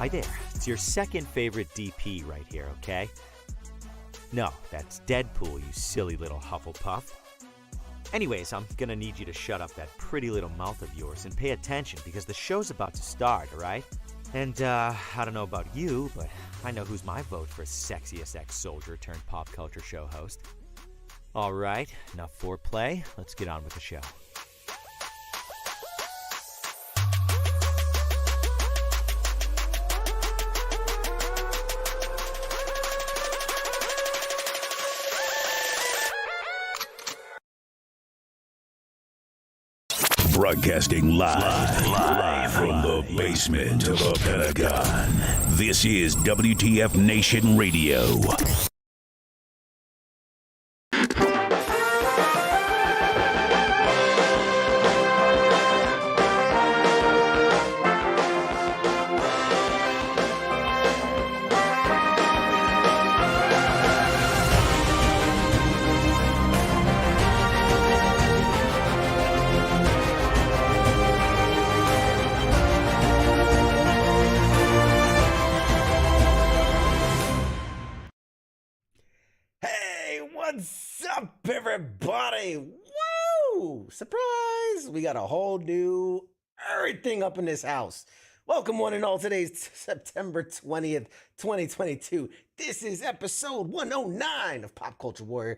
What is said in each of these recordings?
Hi there. It's your second favorite DP right here, okay? No, that's Deadpool, you silly little Hufflepuff. Anyways, I'm gonna need you to shut up that pretty little mouth of yours and pay attention because the show's about to start, alright? And, I don't know about you, but I know who's my vote for sexiest ex-soldier turned pop culture show host. Alright, enough foreplay. Let's get on with the show. Broadcasting live from the basement of the Pentagon. This is WTF Nation Radio. What's up, everybody? Woo! Surprise! We got a whole new everything up in this house. Welcome, one and all. Today's September 20th, 2022. This is episode 109 of Pop Culture Warrior.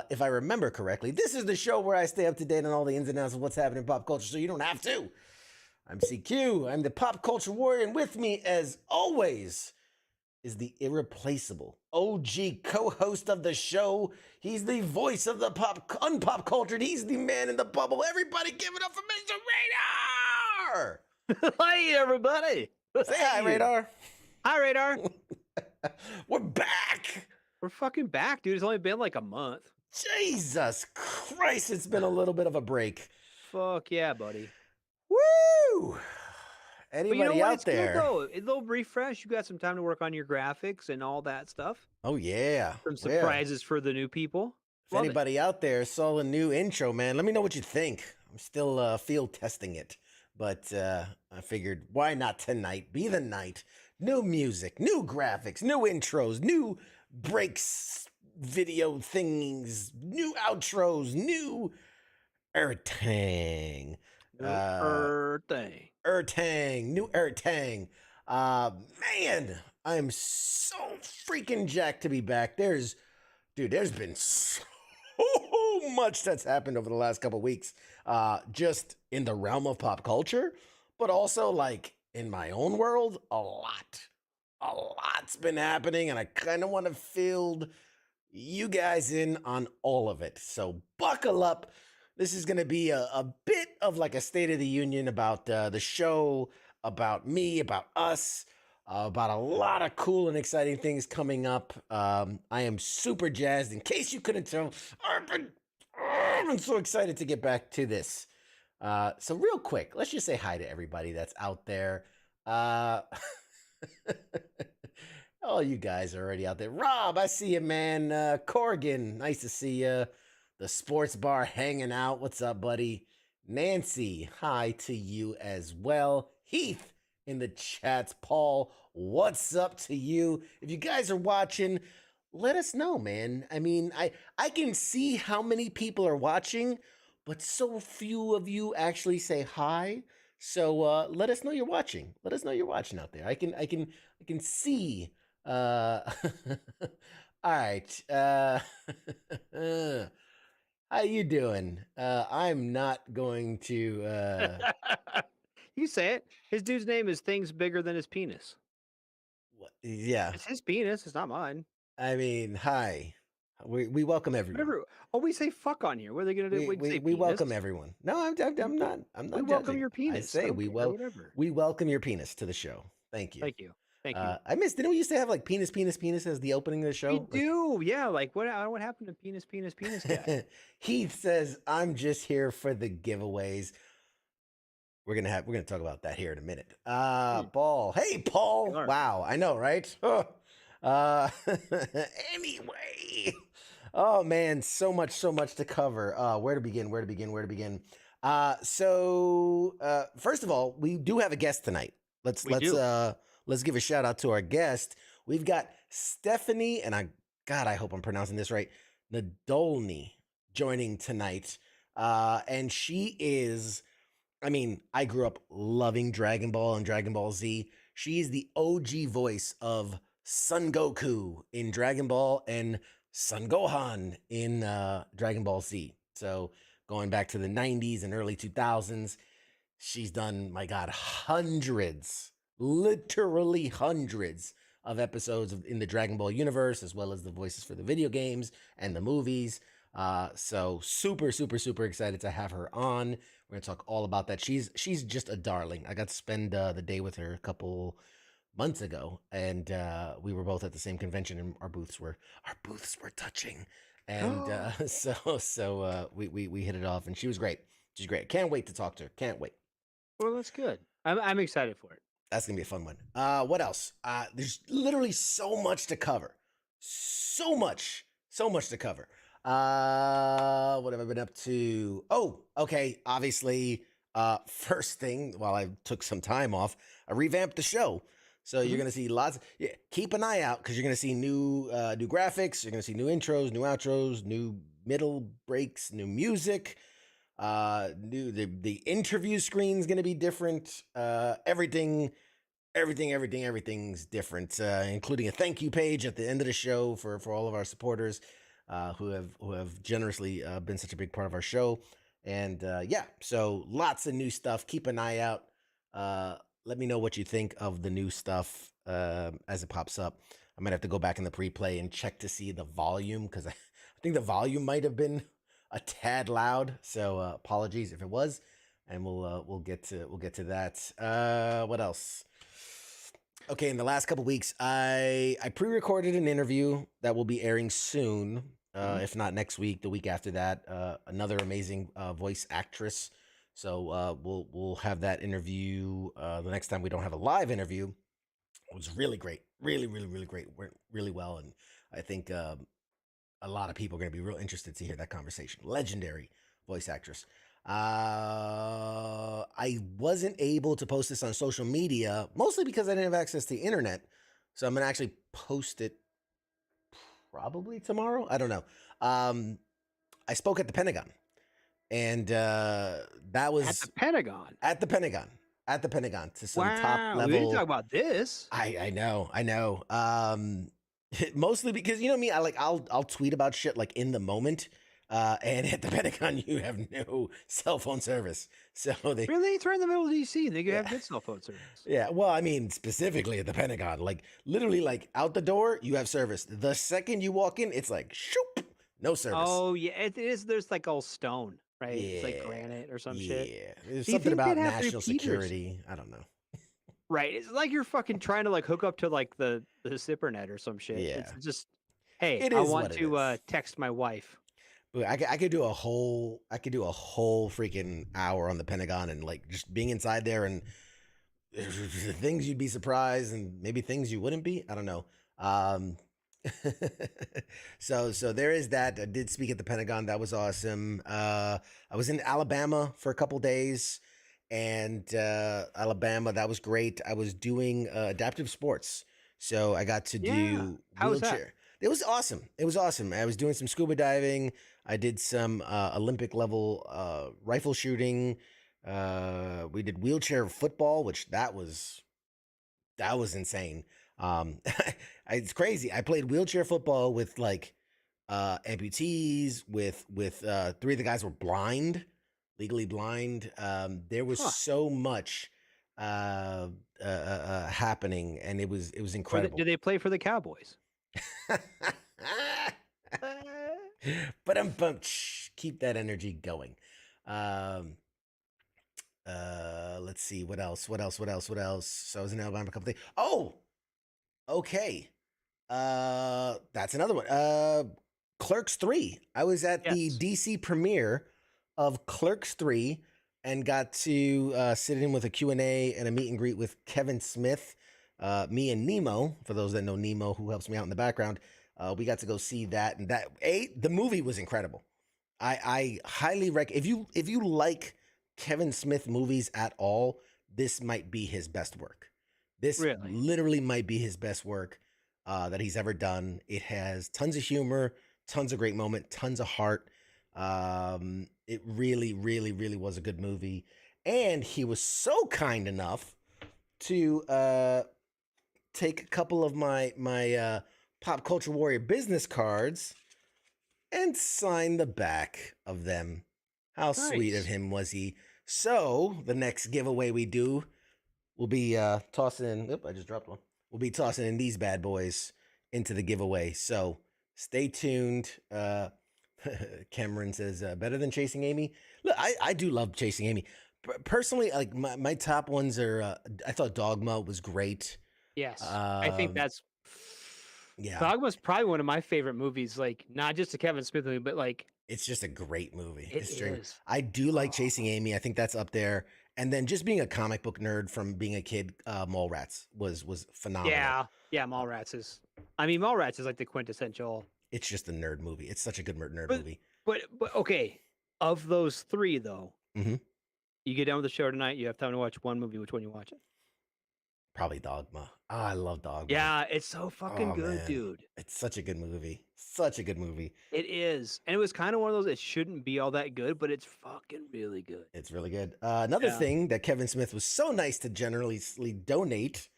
If I remember correctly, this is the show where I stay up to date on all the ins and outs of what's happening in pop culture, so you don't have to. I'm CQ. I'm the Pop Culture Warrior, and with me, as always, is the irreplaceable OG co-host of the show. He's the voice of the unpop cultured. He's the man in the bubble. Everybody give it up for Mr. Radar! Hi, everybody. Say hi, Radar. Hi, Radar. We're back. We're fucking back, dude. It's only been like a month. Jesus Christ, it's been a little bit of a break. Fuck yeah, buddy. Woo! Anybody but you know what? out It's there? Good, though. A little refresh. You got some time to work on your graphics and all that stuff. Oh, yeah. Some surprises for the new people. If anybody out there saw a new intro, man, let me know what you think. I'm still field testing it. But I figured, why not tonight? Be the night. New music, new graphics, new intros, new breaks, video things, new outros, new everything. New Ertang. Man, I'm so freaking jacked to be back. There's been so much that's happened over the last couple weeks, just in the realm of pop culture, but also like in my own world, a lot's been happening, and I kind of want to fill you guys in on all of it. So buckle up. This is going to be a bit of like a State of the Union about the show, about me, about us, about a lot of cool and exciting things coming up. I am super jazzed. In case you couldn't tell, I've been so excited to get back to this. So real quick, let's just say hi to everybody that's out there. Oh, you guys are already out there. Rob, I see you, man. Corrigan, nice to see you. The sports bar hanging out. What's up, buddy? Nancy, hi to you as well. Heath in the chats. Paul, what's up to you? If you guys are watching, let us know, man. I mean, I can see how many people are watching, but so few of you actually say hi. So let us know you're watching. Let us know you're watching out there. I can see. All right. How you doing? I'm not going to... You say it. His dude's name is Things Bigger Than His Penis. What? Yeah. It's his penis. It's not mine. I mean, hi. We welcome everyone. Whatever. Oh, we say fuck on here. What are they going to do? We welcome everyone. No, I'm not. I'm not. We welcome your penis. I say we welcome your penis to the show. Thank you. Thank you. Thank you. I missed. Didn't we used to have like penis as the opening of the show? We do. Yeah. Like what happened to penis guy? Heath says, "I'm just here for the giveaways." We're gonna talk about that here in a minute. Paul. Hey, Paul. Wow. I know, right? Anyway. Oh man, so much to cover. Where to begin? So first of all, we do have a guest tonight. Let's let's give a shout out to our guest. We've got Stephanie, and I hope I'm pronouncing this right, Nadolny, joining tonight. And she is, I mean, I grew up loving Dragon Ball and Dragon Ball Z. She is the OG voice of Son Goku in Dragon Ball and Son Gohan in Dragon Ball Z. So going back to the 90s and early 2000s, she's done, my God, hundreds, literally hundreds of episodes in the Dragon Ball universe, as well as the voices for the video games and the movies. So super, super, super excited to have her on. We're gonna talk all about that. She's just a darling. I got to spend the day with her a couple months ago, and we were both at the same convention, and our booths were touching, and so we hit it off, and she was great. She's great. Can't wait to talk to her. Can't wait. Well, that's good. I'm excited for it. That's gonna be a fun one. What else? There's literally so much to cover. So much to cover. What have I been up to? Oh, okay. Obviously, first thing, while I took some time off, I revamped the show. So you're gonna see lots. Yeah, keep an eye out because you're gonna see new graphics. You're gonna see new intros, new outros, new middle breaks, new music. The interview screen's gonna be different. Everything's different, including a thank you page at the end of the show for all of our supporters who have generously been such a big part of our show. And yeah, so lots of new stuff. Keep an eye out. Let me know what you think of the new stuff as it pops up. I might have to go back in the pre-play and check to see the volume because I think the volume might have been a tad loud. So apologies if it was, and we'll get to that. What else? Okay, in the last couple weeks, I pre-recorded an interview that will be airing soon, if not next week, the week after that. Another amazing voice actress. So we'll have that interview the next time we don't have a live interview. It was really great, really great, went really well, and I think a lot of people are going to be real interested to hear that conversation. Legendary voice actress. I wasn't able to post this on social media, mostly because I didn't have access to the internet. So I'm going to actually post it probably tomorrow. I don't know. I spoke at the Pentagon, and that was At the Pentagon. at the Pentagon to some top Wow, level. we didn't talk about this. I know. Mostly because you know me, I'll tweet about shit like in the moment. And at the Pentagon, you have no cell phone service. So they Really? It's right in the middle of DC. They could have good cell phone service. yeah, well, I mean, specifically at the Pentagon, like literally like out the door, you have service. The second you walk in, it's like shoop, no service. Oh, yeah. It is. There's like all stone, right? It's like Yeah. granite or some shit. Yeah, there's Do you something think about they'd have national repeaters? security. I don't know. Right. It's like you're fucking trying to like hook up to like the zipper net or some shit. Yeah. It's just, hey, It I is want what it to is. text my wife. But I could do a whole freaking hour on the Pentagon and like just being inside there and things you'd be surprised and maybe things you wouldn't be. I don't know. So there is that. I did speak at the Pentagon. That was awesome. I was in Alabama for a couple days, and Alabama, that was great. I was doing adaptive sports, so I got to Yeah. do How was that? wheelchair. It was awesome. I was doing some scuba diving. I did some Olympic level rifle shooting. We did wheelchair football, which that was insane. It's crazy. I played wheelchair football with like amputees, with three of the guys were blind, legally blind. There was Huh. so much happening, and it was incredible. Do they play for the Cowboys? But keep that energy going. Let's see what else. So I was in Alabama a couple days. Oh, okay. That's another one. Clerks 3. I was at the Yes. DC premiere of Clerks 3 and got to sit in with a Q&A and a meet and greet with Kevin Smith, me and Nemo, for those that know Nemo, who helps me out in the background. We got to go see that, and the movie was incredible. I highly recommend, if you like Kevin Smith movies at all, this might be his best work. This Really? literally might be his best work that he's ever done. It has tons of humor, tons of great moment, tons of heart. It really, really, really was a good movie. And he was so kind enough to take a couple of my Pop Culture Warrior business cards and sign the back of them. How sweet of Nice. him was he? So the next giveaway we do, we'll be tossing. Oop, I just dropped one. We'll be tossing in these bad boys into the giveaway. So stay tuned. Cameron says better than Chasing Amy. Look, I do love Chasing Amy. Personally, like my top ones are. I thought Dogma was great. Yes. I think that's Yeah, Dogma's probably one of my favorite movies. Like not just a Kevin Smith movie, but like it's just a great movie. it It's true. is. I do like Oh, Chasing Amy. I think that's up there. And then just being a comic book nerd from being a kid, Mallrats was phenomenal. yeah. Mallrats is. I mean, Mallrats is like the quintessential. It's just a nerd movie. It's such a good nerd But movie. but okay, of those three though, Mhm. you get done with the show tonight. You have time to watch one movie. Which one you watch it? Probably Dogma. Oh, I love Dogma. Yeah, it's so fucking Oh, good, man. dude. It's such a good movie. Such a good movie. It is, and it was kind of one of those. It shouldn't be all that good, but it's fucking really good. It's really good. Another Yeah. thing that Kevin Smith was so nice to generously donate,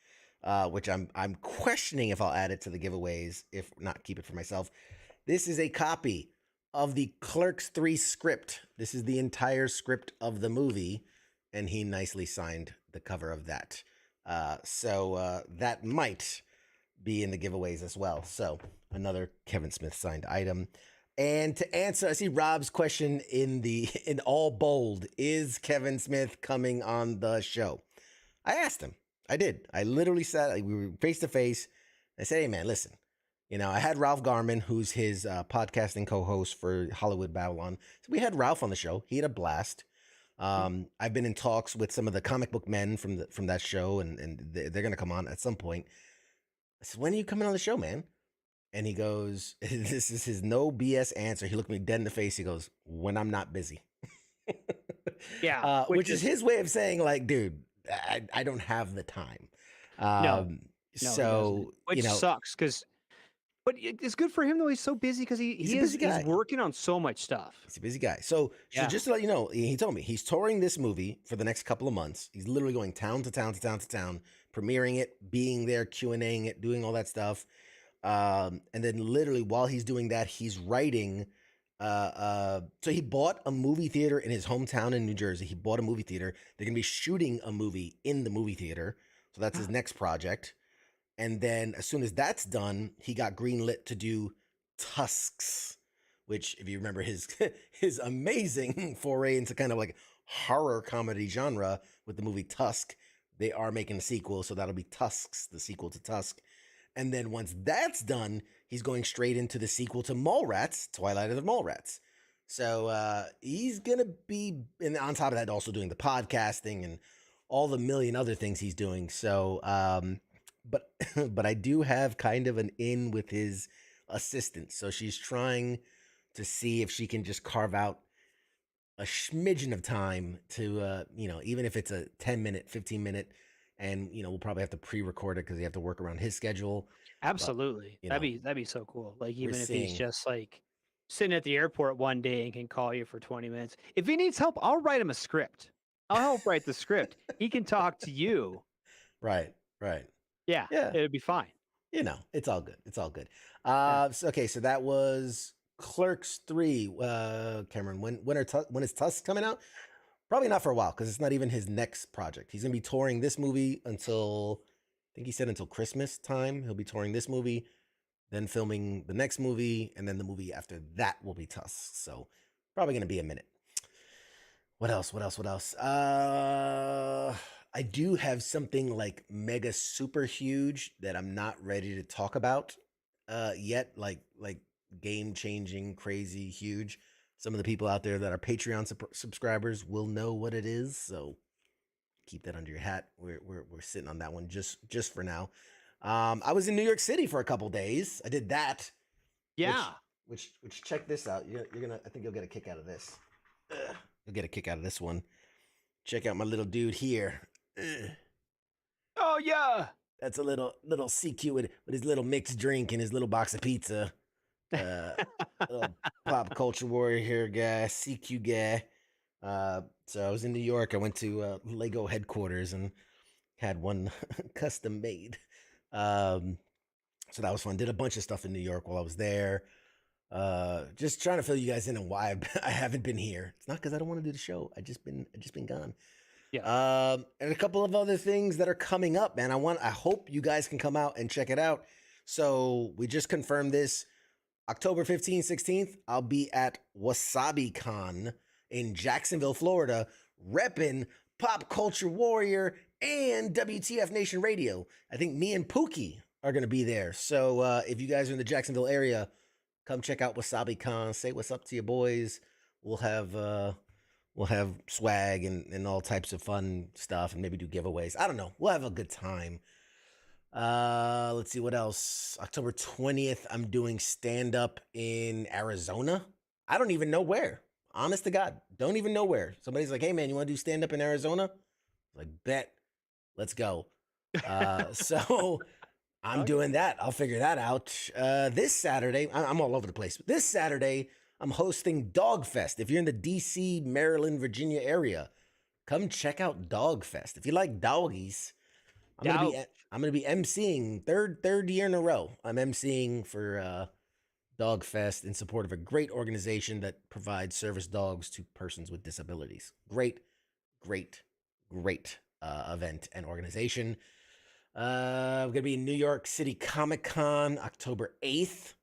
which I'm questioning if I'll add it to the giveaways, if not keep it for myself. This is a copy of the Clerks 3 script. This is the entire script of the movie, and he nicely signed the cover of that. So that might be in the giveaways as well. So another Kevin Smith signed item. And to answer, I see Rob's question in all bold, is Kevin Smith coming on the show? I asked him. I did. I literally said, we were face to face. I said, hey man, listen, I had Ralph Garman, who's his podcasting co-host for Hollywood Babylon. So we had Ralph on the show. He had a blast. I've been in talks with some of the comic book men from that show, and they're going to come on at some point. I said, when are you coming on the show, man? And he goes, this is his no BS answer. He looked me dead in the face. He goes, when I'm not busy. Yeah, which is his way of saying, like, dude, I don't have the time. No, he So, doesn't. Which sucks because, but it's good for him though. He's so busy because He's a busy guy. he's working on so much stuff. He's a busy guy. So Yeah. just to let you know, he told me he's touring this movie for the next couple of months. He's literally going town to town to town to town, premiering it, being there, Q&Aing it, doing all that stuff. And then literally while he's doing that, he's writing. So he bought a movie theater in his hometown in New Jersey. He bought a movie theater. They're going to be shooting a movie in the movie theater. So that's his next project. And then as soon as that's done, he got greenlit to do Tusks, which, if you remember his his amazing foray into kind of like horror comedy genre with the movie Tusk, they are making a sequel, so that'll be Tusks, the sequel to Tusk. And then once that's done, he's going straight into the sequel to Mallrats, Twilight of the Mallrats. So he's gonna be, and on top of that, also doing the podcasting and all the million other things he's doing. So, but I do have kind of an in with his assistant. So she's trying to see if she can just carve out a smidgen of time to, even if it's a 10-minute, 15-minute, and, we'll probably have to pre-record it because you have to work around his schedule. Absolutely, But, that'd be so cool. Like even if seeing- he's just like sitting at the airport one day and can call you for 20 minutes. If he needs help, I'll write him a script. I'll help write the script. He can talk to you. Right. Yeah, Yeah. it'd be fine. It's all good. It's all good. Yeah. So that was Clerks 3. Cameron, when is Tusk coming out? Probably not for a while because it's not even his next project. He's gonna be touring this movie until, I think he said until Christmas time. He'll be touring this movie, then filming the next movie, and then the movie after that will be Tusk. So probably gonna be a minute. What else? I do have something like mega super huge that I'm not ready to talk about yet. Like game changing, crazy, huge. Some of the people out there that are Patreon subscribers will know what it is. So keep that under your hat. We're sitting on that one just for now. I was in New York City for a couple days. I did that. Yeah. Which check this out. You're gonna. I think you'll get a kick out of this. You'll get a kick out of this one. Check out my little dude here. Oh yeah. That's a little CQ with his little mixed drink and his little box of pizza. Little pop culture warrior here guy, CQ guy. So I was in New York. I went to Lego headquarters and had one custom made. So that was fun. Did a bunch of stuff in New York while I was there. Just trying to fill you guys in on why I haven't been here. It's not because I don't want to do the show. I just been gone. Yeah. And a couple of other things that are coming up, man. I hope you guys can come out and check it out. So we just confirmed this. October 15th, 16th, I'll be at Wasabi Con in Jacksonville, Florida, repping Pop Culture Warrior and WTF Nation Radio. I think me and Pookie are going to be there. So if you guys are in the Jacksonville area, come check out Wasabi Con. Say what's up to your boys. We'll have swag and all types of fun stuff and maybe do giveaways. I don't know. We'll have a good time. Let's see what else. October 20th, I'm doing stand-up in Arizona. I don't even know where. Honest to God, don't even know where. Somebody's like, hey man, you want to do stand-up in Arizona? I'm like, bet. Let's go. So I'm doing that. I'll figure that out. This Saturday, I'm all over the place. This Saturday, I'm hosting Dog Fest. If you're in the DC, Maryland, Virginia area, come check out Dog Fest. If you like doggies, I'm gonna be emceeing third year in a row. I'm emceeing for Dog Fest in support of a great organization that provides service dogs to persons with disabilities. Great event and organization. I'm gonna be in New York City Comic Con October 8th.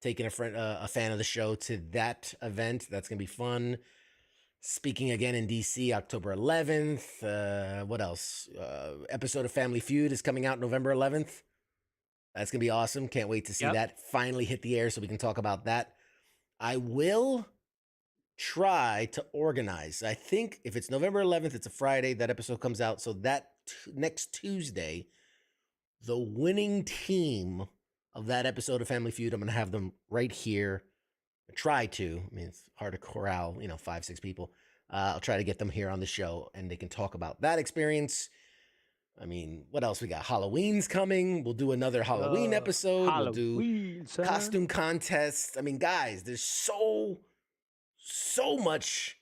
Taking a fan of the show to that event. That's gonna be fun. Speaking again in DC, October 11th. What else? Episode of Family Feud is coming out November 11th. That's going to be awesome. Can't wait to see that finally hit the air so we can talk about that. I will try to organize. I think if it's November 11th, it's a Friday, that episode comes out. So that next Tuesday, the winning team of that episode of Family Feud, I'm going to have them right here. Try to. I mean, it's hard to corral, 5-6 people. I'll try to get them here on the show and they can talk about that experience. I mean, what else we got? Halloween's coming. We'll do another Halloween episode. Halloween, we'll do costume contests. I mean, guys, there's so much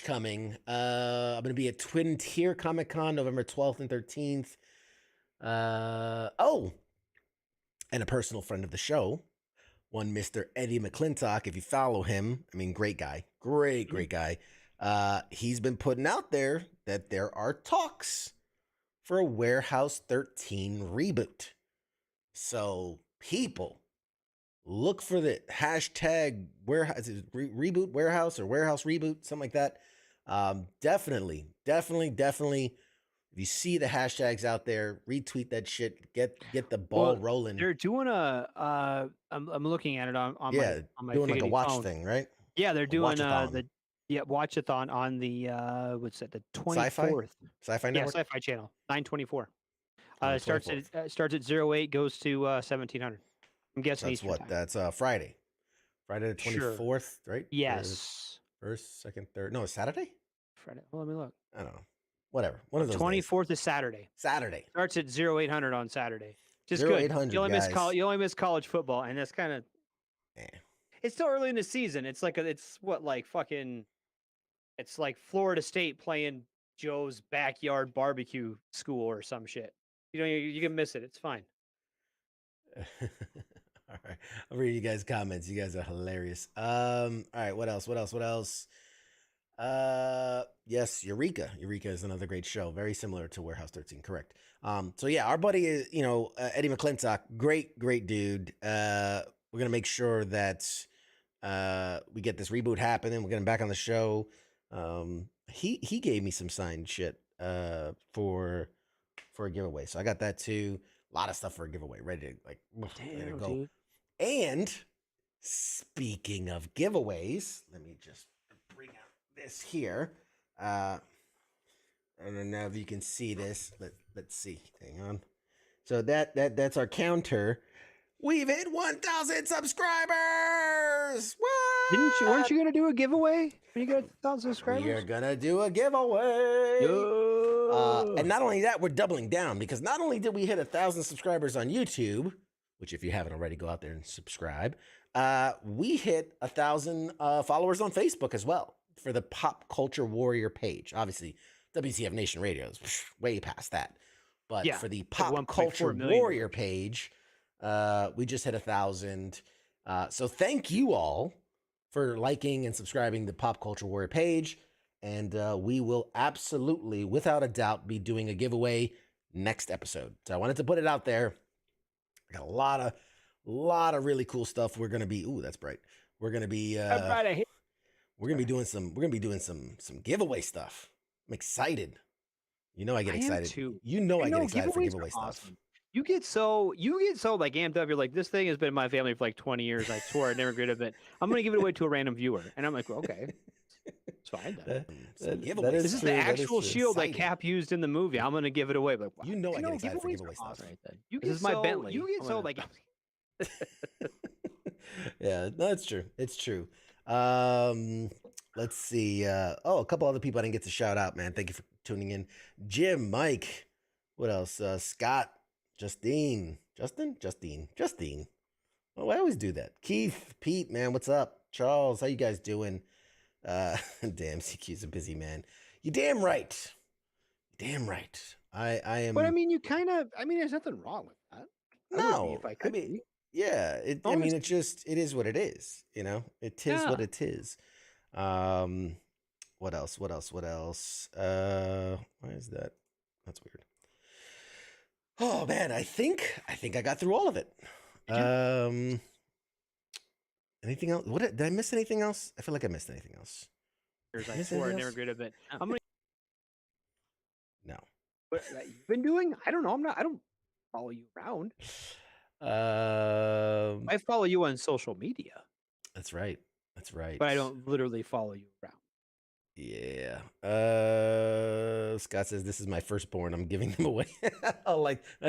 coming. I'm going to be at Twin Tier Comic Con November 12th and 13th. And a personal friend of the show, one Mr. Eddie McClintock. If you follow him, I mean, great guy. Great guy. He's been putting out there that there are talks for a Warehouse 13 reboot. So people, look for the hashtag warehouse reboot warehouse or warehouse reboot, something like that. Definitely. If you see the hashtags out there, retweet that shit. Get the ball rolling. They're doing I'm looking at it on my doing like a watch phone. thing, right? Yeah, they're doing watchathon. watchathon on the what's that? The 24th. Sci-Fi Network? Yeah, Sci-Fi Channel 924. Starts at 08, goes to 1700. I'm guessing that's Eastern what time. That's Friday the 24th, right? Yes. First, second, third. No, it's Saturday. Friday. Well, let me look. I don't know. Whatever. One of those. 24th is Saturday. Starts at 0800 on Saturday. Just good. You only miss college football, and that's kind of. It's still early in the season. It's like it's like Florida State playing Joe's backyard barbecue school or some shit. You can miss it. It's fine. All right. I'll read you guys' comments. You guys are hilarious. All right. What else? Yes, Eureka. Eureka is another great show. Very similar to Warehouse 13. Correct. So yeah, our buddy is, Eddie McClintock. Great dude. We're going to make sure that we get this reboot happening. We're getting back on the show. He gave me some signed shit for a giveaway. So I got that too. A lot of stuff for a giveaway. Ready to go. Dude. And speaking of giveaways, let me just bring out this here. I don't know if you can see this. Let's see. Hang on. So that's our counter. We've hit 1,000 subscribers. What? Weren't you gonna do a giveaway when you got 1,000 subscribers? We are gonna do a giveaway. And not only that, we're doubling down because not only did we hit 1,000 subscribers on YouTube, which if you haven't already, go out there and subscribe. We hit 1,000 followers on Facebook as well for the Pop Culture Warrior page. Obviously, WTF Nation Radio is way past that. But for the Pop Culture Warrior page, we just hit 1,000. So thank you all for liking and subscribing to Pop Culture Warrior page. And we will absolutely, without a doubt, be doing a giveaway next episode. So I wanted to put it out there. I got a lot of really cool stuff. We're gonna be that's bright. We're gonna be doing some giveaway stuff. I'm excited. You know I get excited. Too. You know I get excited for giveaway stuff. You get so like amped up. You're like, this thing has been in my family for like 20 years. I swore I'd never get it, but I'm gonna give it away to a random viewer. And I'm like, well, okay. It's fine. This is the actual shield that Cap used in the movie. I'm gonna give it away. But you know I get excited for giveaway stuff. Right then. This is my Bentley. You get so like. Yeah, no, it's true. It's true. Let's see. A couple other people I didn't get to shout out, man. Thank you for tuning in. Jim, Mike. What else? Scott, Justine. Oh, I always do that. Keith, Pete, man, what's up? Charles, how you guys doing? Damn, CQ's a busy man. You damn right. I am. But I mean, there's nothing wrong with that. No, yeah. It is what it is. You know, it is what it is. What else? Why is that? That's weird. Oh man, I think I got through all of it. Anything else? Did I miss anything else? I feel like I missed anything else. I swore I never get a bit. I'm gonna. No. What you've been doing? I don't know. I don't follow you around. I follow you on social media. That's right. But I don't literally follow you around. Yeah. Scott says this is my firstborn. I'm giving him away. I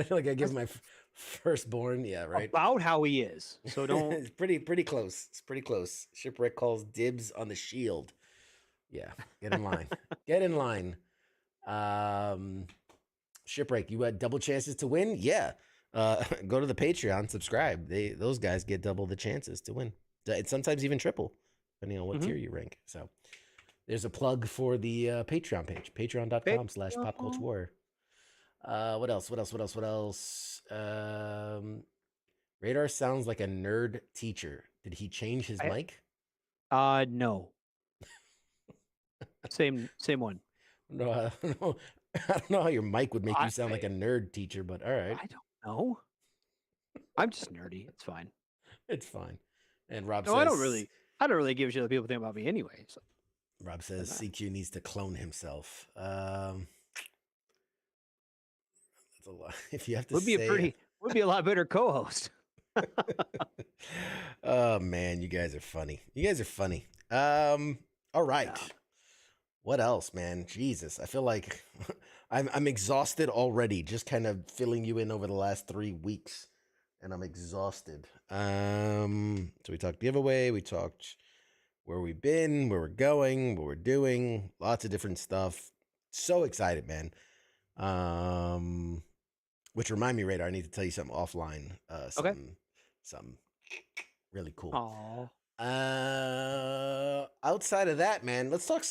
feel like I give my firstborn. Yeah, right. About how he is. So don't. It's pretty close. It's pretty close. Shipwreck calls dibs on the shield. Yeah. Get in line. Get in line. Shipwreck, you had double chances to win? Yeah. Go to the Patreon, subscribe. Those guys get double the chances to win. It's sometimes even triple, depending on what tier you rank. So there's a plug for the Patreon page, patreon.com/popculturewar. What else? Radar sounds like a nerd teacher. Did he change his mic? No. Same one. No, I don't know how your mic would make you sound like a nerd teacher, but all right. I don't know. I'm just nerdy. It's fine. It's fine. And Rob says, I don't really give a shit what people think about me anyway. So. Rob says CQ needs to clone himself. That's a lot. If you have to would be a lot better co-host. Oh man, you guys are funny. All right. Yeah. What else, man? Jesus, I feel like I'm exhausted already. Just kind of filling you in over the last 3 weeks, and I'm exhausted. So we talked giveaway. We talked where we've been, where we're going, what we're doing. Lots of different stuff. So excited, man. Which remind me, Radar, I need to tell you something offline. Something really cool. Aww. Outside of that, man, let's talk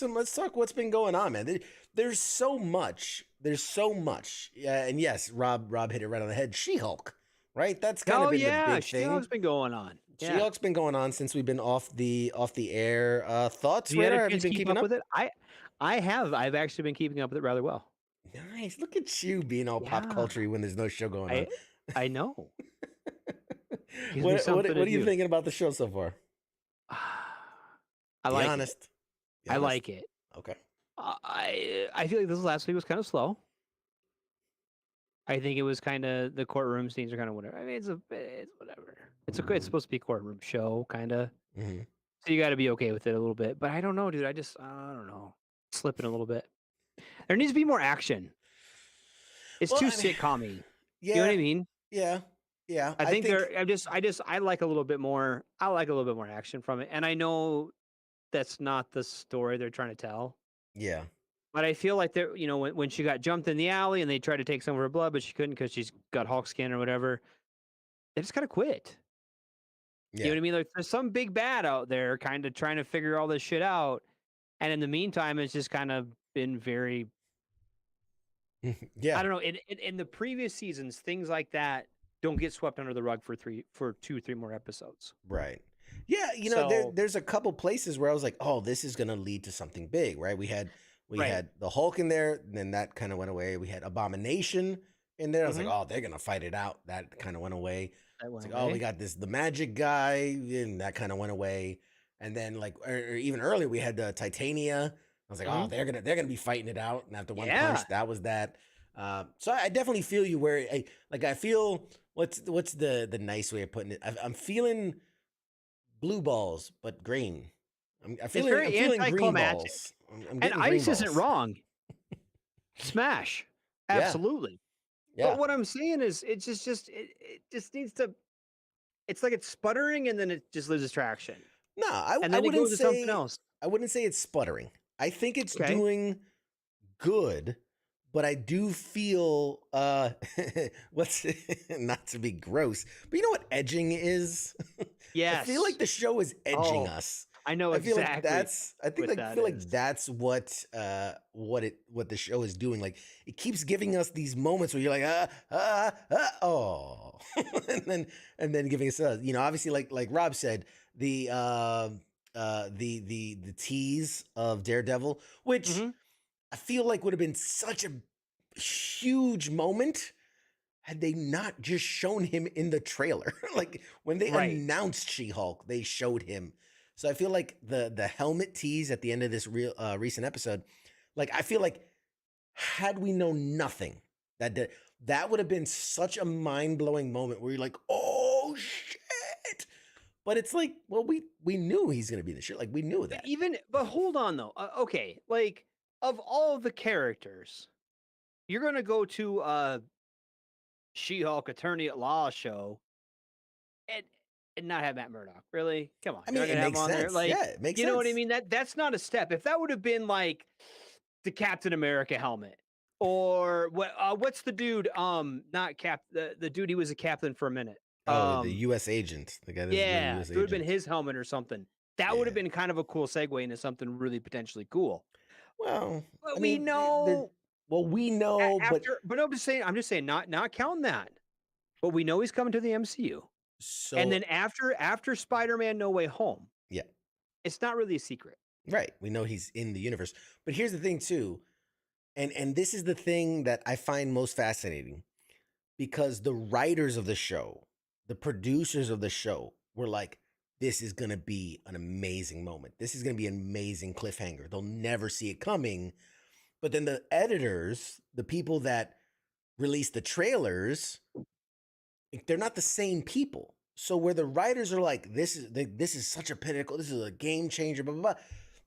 what's been going on, man. There's so much. Yeah, and yes, Rob hit it right on the head. She-Hulk, right? That's kind of been the big thing. She-Hulk's been going on. Yeah. She-Hulk's been going on since we've been off the air. Thoughts, Radar? Have you been keeping up with it? I have. I've actually been keeping up with it rather well. Nice. Look at you being all pop culture when there's no show going on. I know. What are you thinking about the show so far? I like honest. I like it. Okay. I feel like this last week was kind of slow. I think it was kind of the courtroom scenes are kind of whatever. I mean, it's whatever. It's supposed to be a courtroom show, kind of. Mm-hmm. So you got to be okay with it a little bit. But I don't know, dude. I don't know. Slipping a little bit. There needs to be more action. It's too sitcom-y. Yeah. You know what I mean? Yeah. Yeah. I think I like a little bit more. I like a little bit more action from it. And I know that's not the story they're trying to tell. Yeah. But I feel like there, when she got jumped in the alley and they tried to take some of her blood, but she couldn't because she's got Hulk skin or whatever. They just kind of quit. You know Yeah. what I mean? Like there's some big bad out there kind of trying to figure all this shit out. And in the meantime, it's just kind of been very, I Yeah. don't know. In the previous seasons, things like that don't get swept under the rug for 2-3 more episodes. Right. Yeah, So, there's a couple places where I was like, oh, this is gonna lead to something big, right? We had right. the Hulk in there, and then that kind of went away. We had Abomination in there. I was like, Mhm. oh, they're gonna fight it out. That kind of went away. That It's went like, oh, we away. got the magic guy, and that kind of went away. And then or even earlier, we had the Titania. I was like, oh, Mhm. they're gonna be fighting it out. And after one Yeah. punch, that was that. So I definitely feel you where I feel what's the nice way of putting it. I'm feeling blue balls, but green. I'm It's feeling very green anticlimactic. balls. I'm And getting green Ice isn't balls. wrong. Smash. Yeah, Absolutely. yeah. But what I'm saying is it just needs to, it's like it's sputtering and then it just loses traction. No, And I then it wouldn't goes to something say else. it's sputtering. I think it's Okay. doing good, but I do feel what's not to be gross, but you know what edging is? I feel like Yes. the show is edging Oh, us. I know I feel like exactly what I that feel like is. that's what the show is doing. Like it keeps giving us these moments where you're like oh and then giving us obviously like Rob said the the tease of Daredevil, which Hmm. I feel like would have been such a huge moment had they not just shown him in the trailer. Like when they Right. announced She-Hulk, they showed him. So I feel like the helmet tease at the end of this recent episode, like I feel like had we known nothing, that would have been such a mind-blowing moment where you're like, "Oh shit." But it's like, well, we knew he's going to be the shit. Like we knew that. But hold on though. Okay. Like of all the characters, you're going to go to She-Hulk Attorney at Law show and not have Matt Murdock. Really? Come on. I You're mean, not it gonna have him makes on there. sense. Yeah, Like, it makes you know what I sense. mean? That's not a step. If that would have been like the Captain America helmet. Or what's the dude? Not the dude he was a captain for a minute. Oh, the U.S. agent, the guy that's the Yeah, U.S. it would have been agent. his helmet or something. That would have Yeah. been kind of a cool segue into something really potentially cool. Well, But I we mean, the know well, we know, but but I'm just saying, not counting that. But we know he's coming to the MCU. And so then after Spider-Man No Way Home, yeah, it's not really a secret. right. We know he's in the universe. But here's the thing too, and this is the thing that I find most fascinating because the writers of the show, the producers of the show were like, this is going to be an amazing moment. This is going to be an amazing cliffhanger. They'll never see it coming. But then the editors, the people that release the trailers, they're not the same people. So where the writers are like, this is such a pinnacle, this is a game changer, blah blah blah.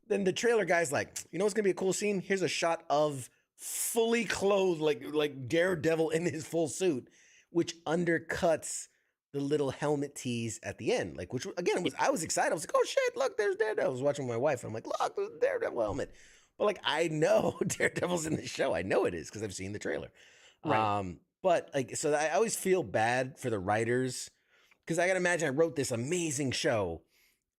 Then the trailer guy's like, you know what's gonna be a cool scene? Here's a shot of fully clothed, like Daredevil in his full suit, which undercuts the little helmet tease at the end. Like, which again was I was excited. I was like, oh shit, look, there's Daredevil. I was watching with my wife, and I'm like, look, there's Daredevil helmet. But like, I know Daredevil's in the show. I know it is because I've seen the trailer. Right. But like, so I always feel bad for the writers because I gotta imagine I wrote this amazing show,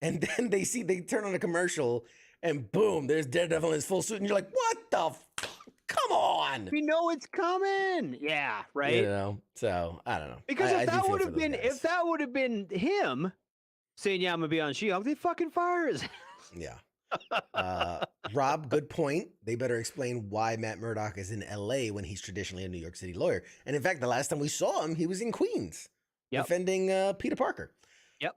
and then they turn on a commercial, and boom, there's Daredevil in his full suit, and you're like, what the? Come on, We know it's coming. Yeah, right. So I don't know. Because I if do that feel would for have those been him saying, "Yeah, I'm gonna be on She-Hulk," they fucking fires. guys. Yeah. Rob, good point. They better explain why Matt Murdock is in LA when he's traditionally a New York City lawyer. And in fact, the last time we saw him, he was in Queens defending Peter Parker. Yep.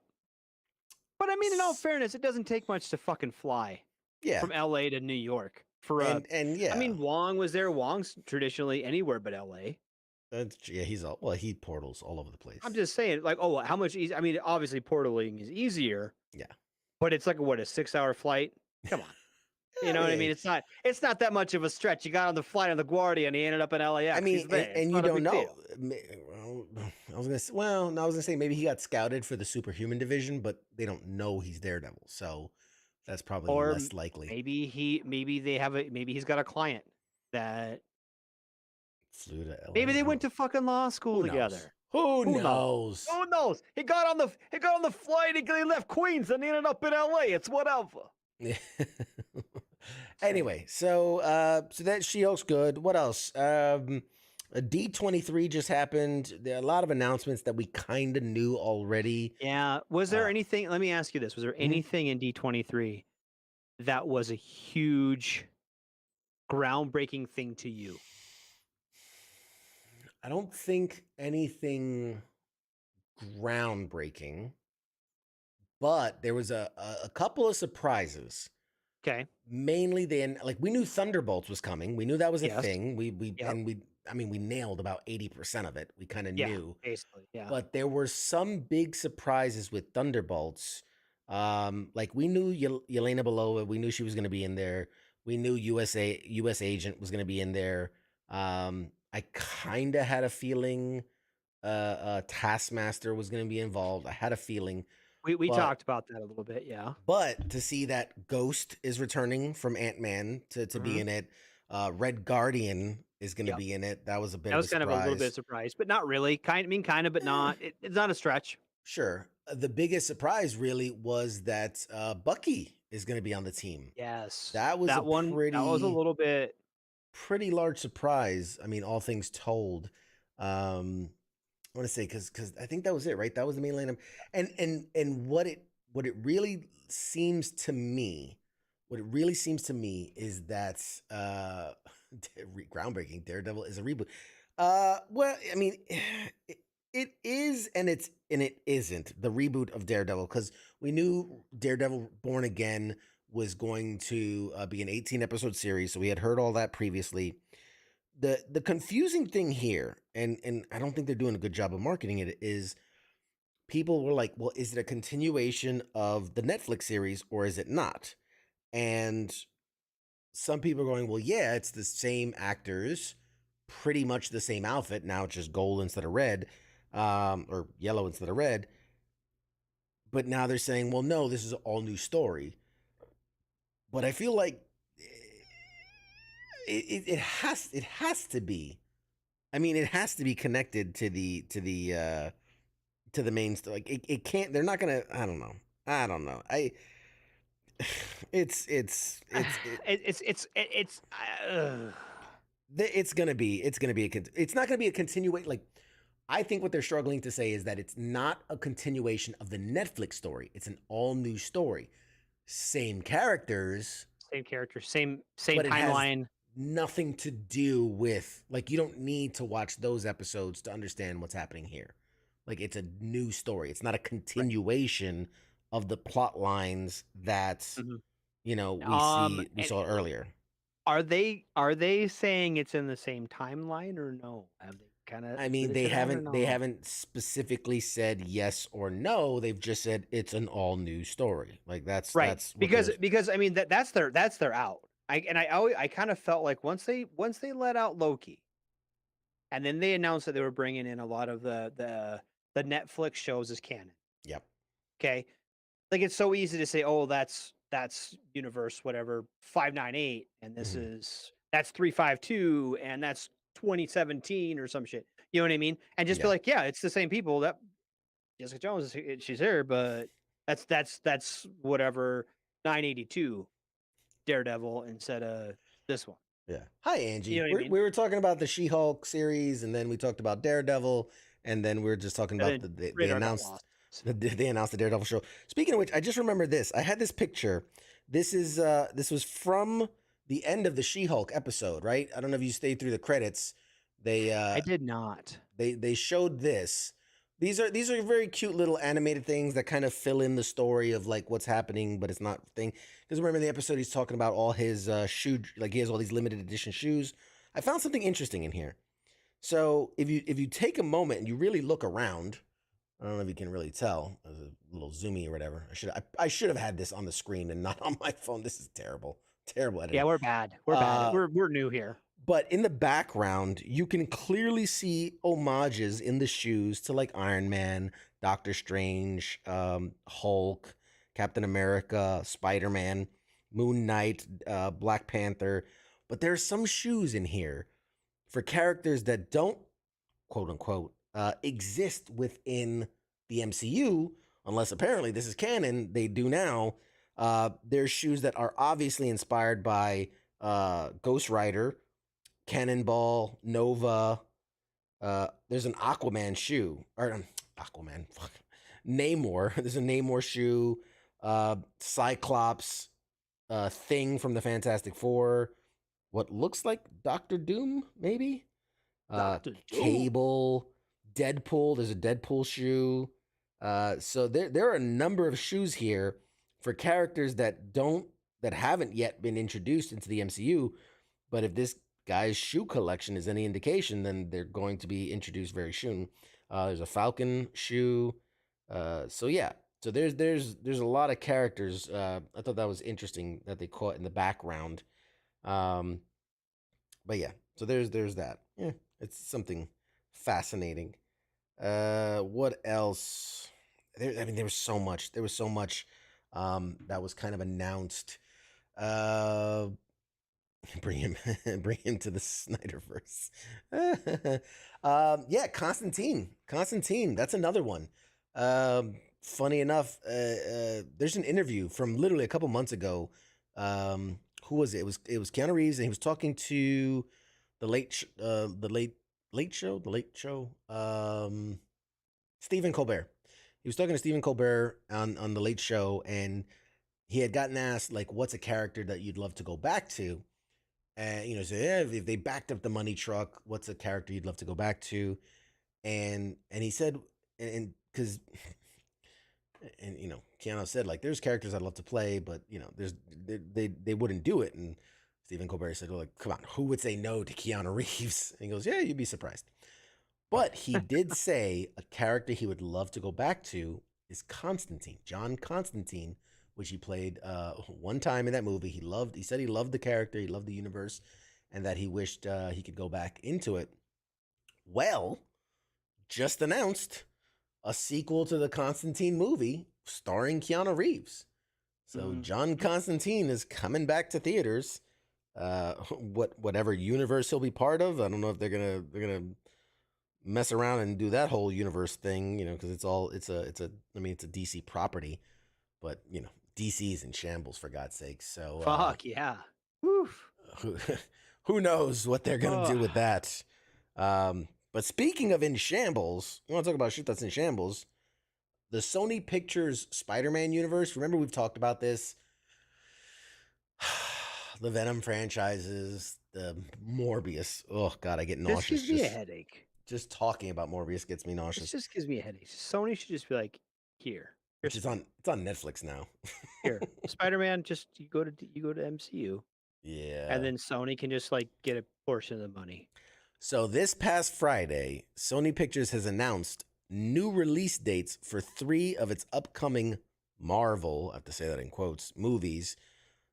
But I mean, in all fairness, it doesn't take much to fucking fly Yeah. from LA to New York for and yeah. I mean, Wong was there. Wong's traditionally anywhere but LA. He portals all over the place. I'm just saying, like, oh, how much easy? I mean, obviously portaling is easier. Yeah. But it's like a 6-hour flight. Come on. You know what I mean? It's not that much of a stretch. You got on the flight on the Guardia and he ended up in LAX. I mean, and you don't know. Deal. I was gonna say maybe he got scouted for the superhuman division, but they don't know he's Daredevil. So That's probably Or less likely. maybe he's got a client that Flew to LA. maybe they went to fucking law school Who knows? together. Who Who knows? knows? Who knows? He got on the flight. He left Queens and ended up in LA. It's whatever. Yeah. Anyway, so that She-Hulk's good. What else? A D23 just happened. There are a lot of announcements that we kind of knew already. Yeah. Was there anything? Let me ask you this: was there anything in D23 that was a huge, groundbreaking thing to you? I don't think anything groundbreaking, but there was a couple of surprises. Okay. Mainly, we knew Thunderbolts was coming. We knew that was a Yes. thing. We Yep. we nailed about 80% of it. We kind of Yeah. knew. Basically. Yeah. But there were some big surprises with Thunderbolts. Like we knew Yelena Belova. We knew she was going to be in there. We knew US Agent was going to be in there. I kind of had a feeling Taskmaster was going to be involved. I had a feeling. We talked about that a little bit. Yeah. But to see that Ghost is returning from Ant-Man to be in it, Red Guardian is going to be in it. That was a bit. That of was a kind of a little bit of surprise, but not really. Kind of, but not. It's not a stretch. Sure. The biggest surprise really was that Bucky is going to be on the team. Yes. That was that one. That was a little bit pretty large surprise. I mean, all things told. I want to say because I think that was it, right? That was the main line. And what it really seems to me, is that groundbreaking Daredevil is a reboot. Well, I mean, it is, and it isn't the reboot of Daredevil, because we knew Daredevil Born Again was going to be an 18-episode series, so we had heard all that previously. The confusing thing here, and I don't think they're doing a good job of marketing it, is people were like, well, is it a continuation of the Netflix series or is it not? And some people are going, well, yeah, it's the same actors, pretty much the same outfit. Now it's just gold instead of red, or yellow instead of red. But now they're saying, well, no, this is an all new story. But I feel like it has to be. I mean, it has to be connected to the main story. Like it can't. They're not gonna. I don't know. It's gonna be. It's not gonna be a continuation. Like, I think what they're struggling to say is that it's not a continuation of the Netflix story. It's an all new story. Same characters. same timeline. Nothing to do with, like, you don't need to watch those episodes to understand what's happening here. Like, it's a new story. It's not a continuation of the plot lines that we saw earlier. Are they saying it's in the same timeline or no? Have they kind of? I mean, they haven't specifically said yes or no. They've just said it's an all new story. Like that's right. That's because I mean that's their out. I kind of felt like once they let out Loki, and then they announced that they were bringing in a lot of the Netflix shows as canon. Yep. Okay. Like, it's so easy to say, oh, that's universe whatever 598, and this is that's 352, and that's 2017 or some shit. You know what I mean? And just be like, yeah, it's the same people. That Jessica Jones, she's here, but that's whatever 982 Daredevil instead of this one. Yeah. Hi, Angie. You know what I mean? We were talking about the She-Hulk series, and then we talked about Daredevil, and then we were just talking about they announced the Daredevil show. Speaking of which, I just remembered this. I had this picture. This was from the end of the She-Hulk episode, right? I don't know if you stayed through the credits. I did not. They showed this. These are very cute little animated things that kind of fill in the story of like what's happening, but it's not thing. Because remember in the episode he's talking about all his shoe, like he has all these limited edition shoes. I found something interesting in here. So if you take a moment and you really look around, I don't know if you can really tell. There's a little zoomy or whatever. I should have had this on the screen and not on my phone. This is terrible. Terrible editing. Yeah, we're bad. We're bad. We're new here. But in the background, you can clearly see homages in the shoes to like Iron Man, Doctor Strange, Hulk, Captain America, Spider-Man, Moon Knight, Black Panther. But there's some shoes in here for characters that don't, quote unquote, exist within the MCU, unless apparently this is canon. They do now. There's shoes that are obviously inspired by Ghost Rider, Cannonball, Nova. There's an Aquaman shoe, or Aquaman, fuck, Namor. There's a Namor shoe. Cyclops, Thing from the Fantastic Four. What looks like Doctor Doom, maybe. Dr. Doom. Cable, Deadpool. There's a Deadpool shoe. So there are a number of shoes here for characters that haven't yet been introduced into the MCU. But if this guy's shoe collection is any indication, then they're going to be introduced very soon. There's a Falcon shoe. So yeah. So there's a lot of characters. I thought that was interesting that they caught in the background. But yeah. So there's that. Yeah, it's something fascinating. What else? There was so much. There was so much that was kind of announced. Bring him to the Snyderverse. Yeah, Constantine. That's another one. Funny enough, there's an interview from literally a couple months ago. Who was it? It was Keanu Reeves, and he was talking to the late show. Stephen Colbert. He was talking to Stephen Colbert on the Late Show, and he had gotten asked, like, what's a character that you'd love to go back to? And, so yeah, if they backed up the money truck, what's a character you'd love to go back to? And he said, and because, and, Keanu said, like, there's characters I'd love to play, but, they wouldn't do it. And Stephen Colbert said, well, like, come on, who would say no to Keanu Reeves? And he goes, yeah, you'd be surprised. But he did say a character he would love to go back to is Constantine, John Constantine, which he played one time in that movie. He said he loved the character, he loved the universe, and that he wished he could go back into it. Well, just announced a sequel to the Constantine movie starring Keanu Reeves. So John Constantine is coming back to theaters. Whatever universe he'll be part of, I don't know if they're gonna mess around and do that whole universe thing, because it's a DC property, but DC is in shambles, for God's sake. So fuck yeah. Woof. Who knows what they're gonna do with that? But speaking of in shambles, you want to talk about shit that's in shambles? The Sony Pictures Spider-Man universe. Remember, we've talked about this. The Venom franchises, the Morbius. Oh God, I get nauseous. This gives me a headache. Just talking about Morbius gets me nauseous. It just gives me a headache. Sony should just be like, here. It's on Netflix now. Here, Spider-Man. Just you go to MCU. Yeah. And then Sony can just like get a portion of the money. So this past Friday, Sony Pictures has announced new release dates for 3 of its upcoming Marvel, I have to say that in quotes, movies,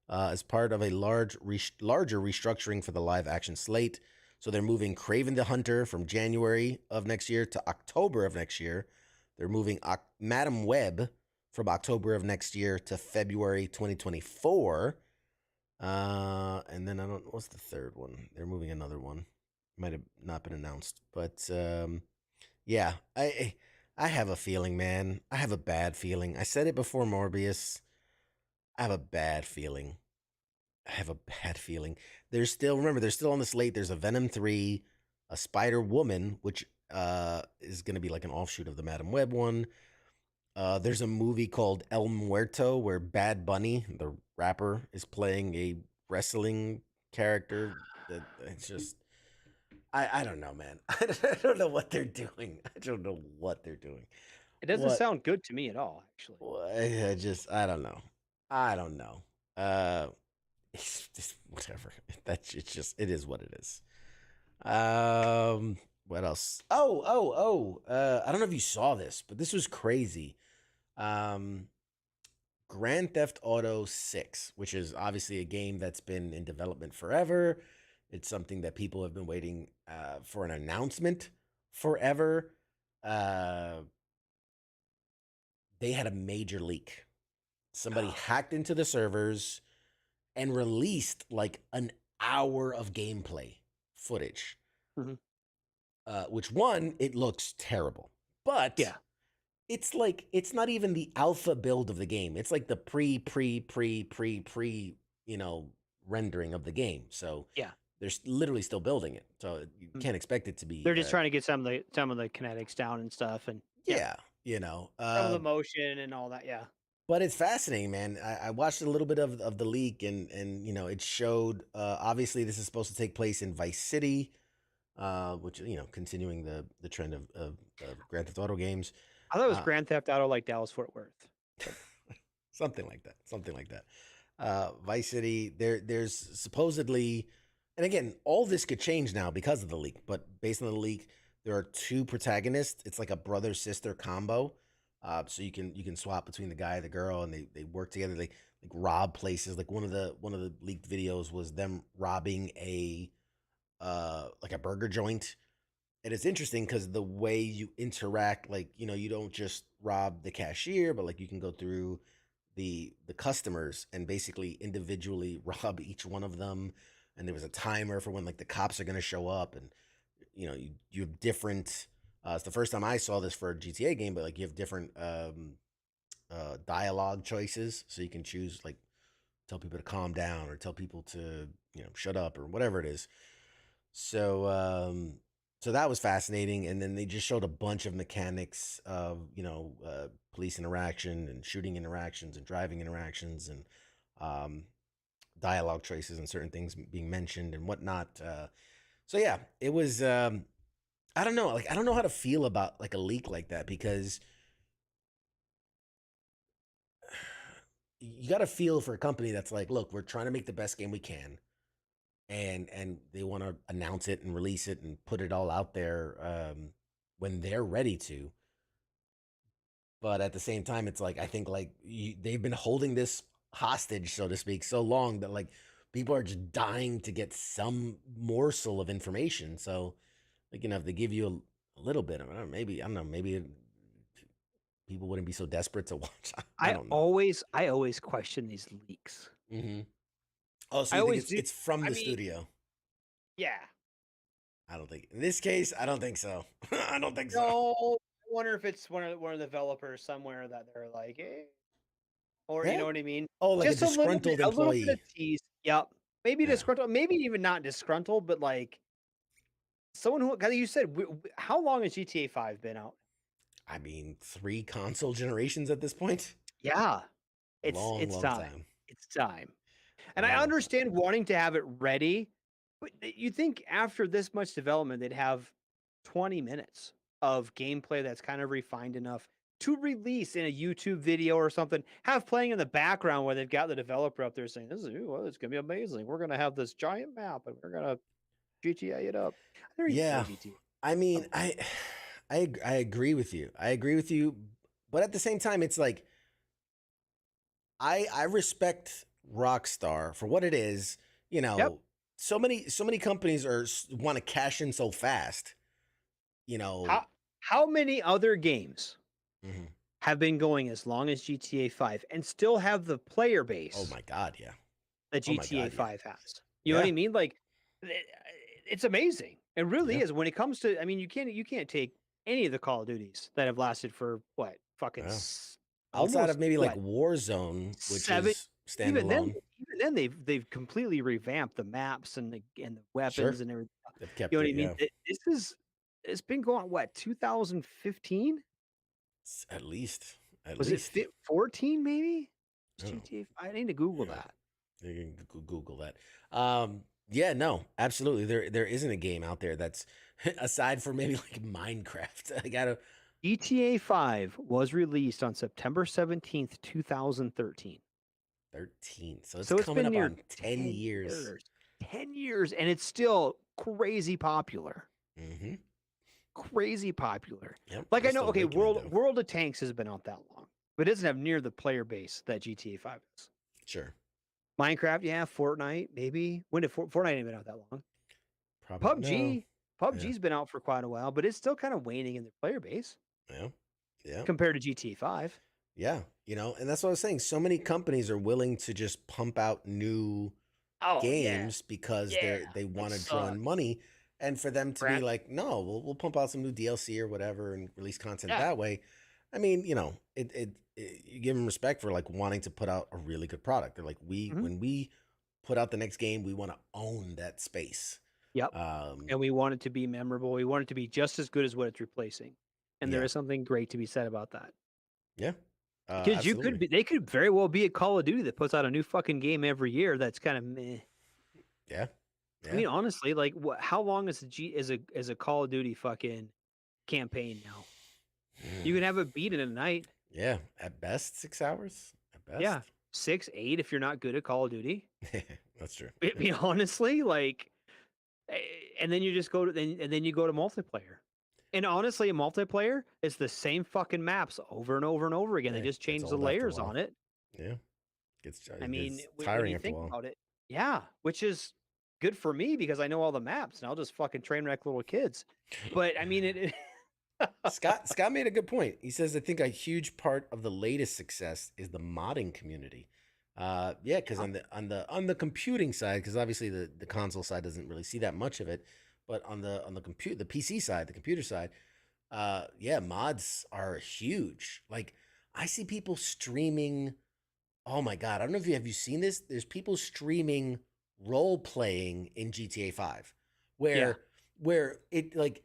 as part of a larger restructuring for the live action slate. So they're moving Kraven the Hunter from January of next year to October of next year. They're moving Madam Web from October of next year to February 2024. And then what's the third one? They're moving another one. Might have not been announced, but yeah, I have a feeling, man. I have a bad feeling. I said it before Morbius. I have a bad feeling. There's still on the slate. There's a Venom 3, a Spider-Woman, which is going to be like an offshoot of the Madam Web one. There's a movie called El Muerto where Bad Bunny, the rapper, is playing a wrestling character. It's just, I don't know, man. I don't know what they're doing. It doesn't sound good to me at all, actually. I don't know. It's just whatever. It is what it is. What else? I don't know if you saw this, but this was crazy. Grand Theft Auto 6, which is obviously a game that's been in development forever. It's something that people have been waiting for an announcement forever. They had a major leak. somebody hacked into the servers and released like an hour of gameplay footage. Mhm. Which one, it looks terrible, but Yeah. it's like it's not even the alpha build of the game. It's like the pre, rendering of the game. So Yeah. they're literally still building it. So you Mm. can't expect it to be. They're just trying to get some of the kinetics down and stuff, and Yeah, some of the motion and all that. Yeah. but it's fascinating, man. I watched a little bit of the leak, and it showed. Obviously, this is supposed to take place in Vice City, which continuing the trend of Grand Theft Auto games. I thought it was Grand Theft Auto like Dallas Fort Worth. Something like that. Vice City. There's supposedly, and again, all this could change now because of the leak. But based on the leak, there are two protagonists. It's like a brother sister combo. So you can swap between the guy and the girl, and they work together. They like rob places. Like one of the leaked videos was them robbing a like a burger joint. And it's interesting because the way you interact, like, you don't just rob the cashier, but like you can go through the customers and basically individually rob each one of them. And there was a timer for when like the cops are going to show up, and you have different. It's the first time I saw this for a GTA game, but like you have different dialogue choices, so you can choose like tell people to calm down or tell people to shut up or whatever it is. So that was fascinating, and then they just showed a bunch of mechanics of police interaction and shooting interactions and driving interactions and dialogue choices and certain things being mentioned and whatnot. So yeah, it was. I don't know. Like I don't know how to feel about like a leak like that, because you got to feel for a company that's like, look, we're trying to make the best game we can, and they want to announce it and release it and put it all out there when they're ready to. But at the same time, it's like I think like they've been holding this hostage, so to speak, so long that like people are just dying to get some morsel of information. So like if they give you a little bit, maybe people wouldn't be so desperate to watch. I don't know. I always question these leaks. Mm-hmm. Oh, so I you think always it's from the studio? Yeah. I don't think in this case. I don't think so. I don't think so. No, I wonder if it's one of the developers somewhere that they're like, or Yeah. you know what I mean? Oh, like just a disgruntled a little bit employee. of tease. Yep. Maybe Yeah. disgruntled, maybe even not disgruntled, but like someone who, because you said, how long has GTA 5 been out? I mean, 3 console generations at this point. Yeah. It's long time. It's time. And Long I time. understand wanting to have it ready, but you think after this much development, they'd have 20 minutes of gameplay that's kind of refined enough to release in a YouTube video or something, have playing in the background where they've got the developer up there saying, it's going to be amazing. We're going to have this giant map and we're going to GTA it up. Yeah. I mean, I agree with you. But at the same time, it's like, I respect Rockstar for what it is. Yep. So many companies want to cash in so fast. How many other games Mhm. have been going as long as GTA 5 and still have the player base? Oh my God, yeah. That Oh my GTA God, yeah. 5 has. You know what I mean? Like, it's amazing. It really Yeah. is. When it comes to, I mean, you can't take any of the Call of Duties that have lasted for what fucking Yeah. Outside almost, of maybe like what, Warzone, which 7 is standalone. Even then they've completely revamped the maps and the weapons and everything. They've kept You know what it, I mean? yeah. It's been going what, 2015? At least. Was it 14 maybe? I don't know. GTA 5? I need to Google Yeah. that. You can Google that. Yeah, no, absolutely. There isn't a game out there that's aside from maybe like Minecraft. I gotta. GTA 5 was released on September 17th, 2013. 13. So it's So coming been up near on 10 years. 10 years, and it's still crazy popular. Mm-hmm. Crazy popular. Yep. Like they're I know, still okay, making it, though. World of Tanks has been out that long, but it doesn't have near the player base that GTA 5 is. Sure. Minecraft, yeah, Fortnite, maybe. When did Fortnite ain't been out that long? Probably PUBG's been out for quite a while, but it's still kind of waning in their player base no. Yeah. compared to GTA 5. Yeah, and that's what I was saying. So many companies are willing to just pump out new Oh games because yeah, they want to draw in sucks. money, and for them to be Brand, like, no, we'll pump out some new DLC or whatever and release content yeah, that way. I mean, you give them respect for like wanting to put out a really good product. They're like, mhm, when we put out the next game, we want to own that space. yep. And we want it to be memorable. We want it to be just as good as what it's replacing. And there Yeah, is something great to be said about that. yeah, Because absolutely. they could very well be a Call of Duty that puts out a new fucking game every year. That's kind of meh. Yeah, I yeah. mean, honestly, like, how long is a Call of Duty fucking campaign now? You can have it beat in a night. Yeah, at best 6 hours. At best. Yeah, 6, 8 if you're not good at Call of Duty. That's true. I mean, honestly, like, eh, and then you just go to then you go to multiplayer. And honestly, in multiplayer, it's the same fucking maps over and over and over again. They Yeah, just gets change the old after a layers while. on it. Yeah, I mean, it's when tiring you after a think while. about it, yeah, which is good for me because I know all the maps and I'll just fucking train wreck little kids. But I mean, Scott made a good point. He says, I think a huge part of the latest success is the modding community. Yeah, because on the computing side, because obviously the console side doesn't really see that much of it, but on the the PC side, the computer side, yeah, mods are huge. Like I see people streaming. Oh my god, I don't know if have you seen this? There's people streaming role playing in GTA 5 yeah, where it like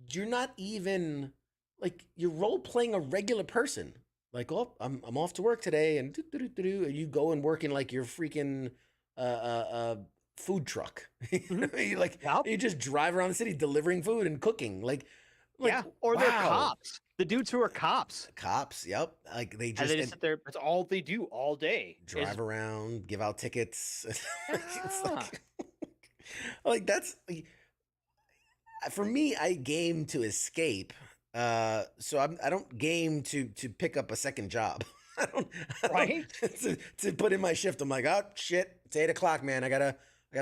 you're not even like you're role playing a regular person. Like, oh, I'm off to work today, and you go and work in like your freaking food truck. mhm, You like yep, you just drive around the city delivering food and cooking. Like yeah, or they're wow, cops. The dudes who are cops, cops. Yep, like they and they just just sit there. That's all they do all day. Is drive around, give out tickets. It's yeah, like that's like, for me. I game to escape. So I don't game to pick up a second job. I don't right. to put in my shift. I'm like, oh shit, it's 8 o'clock, man. I gotta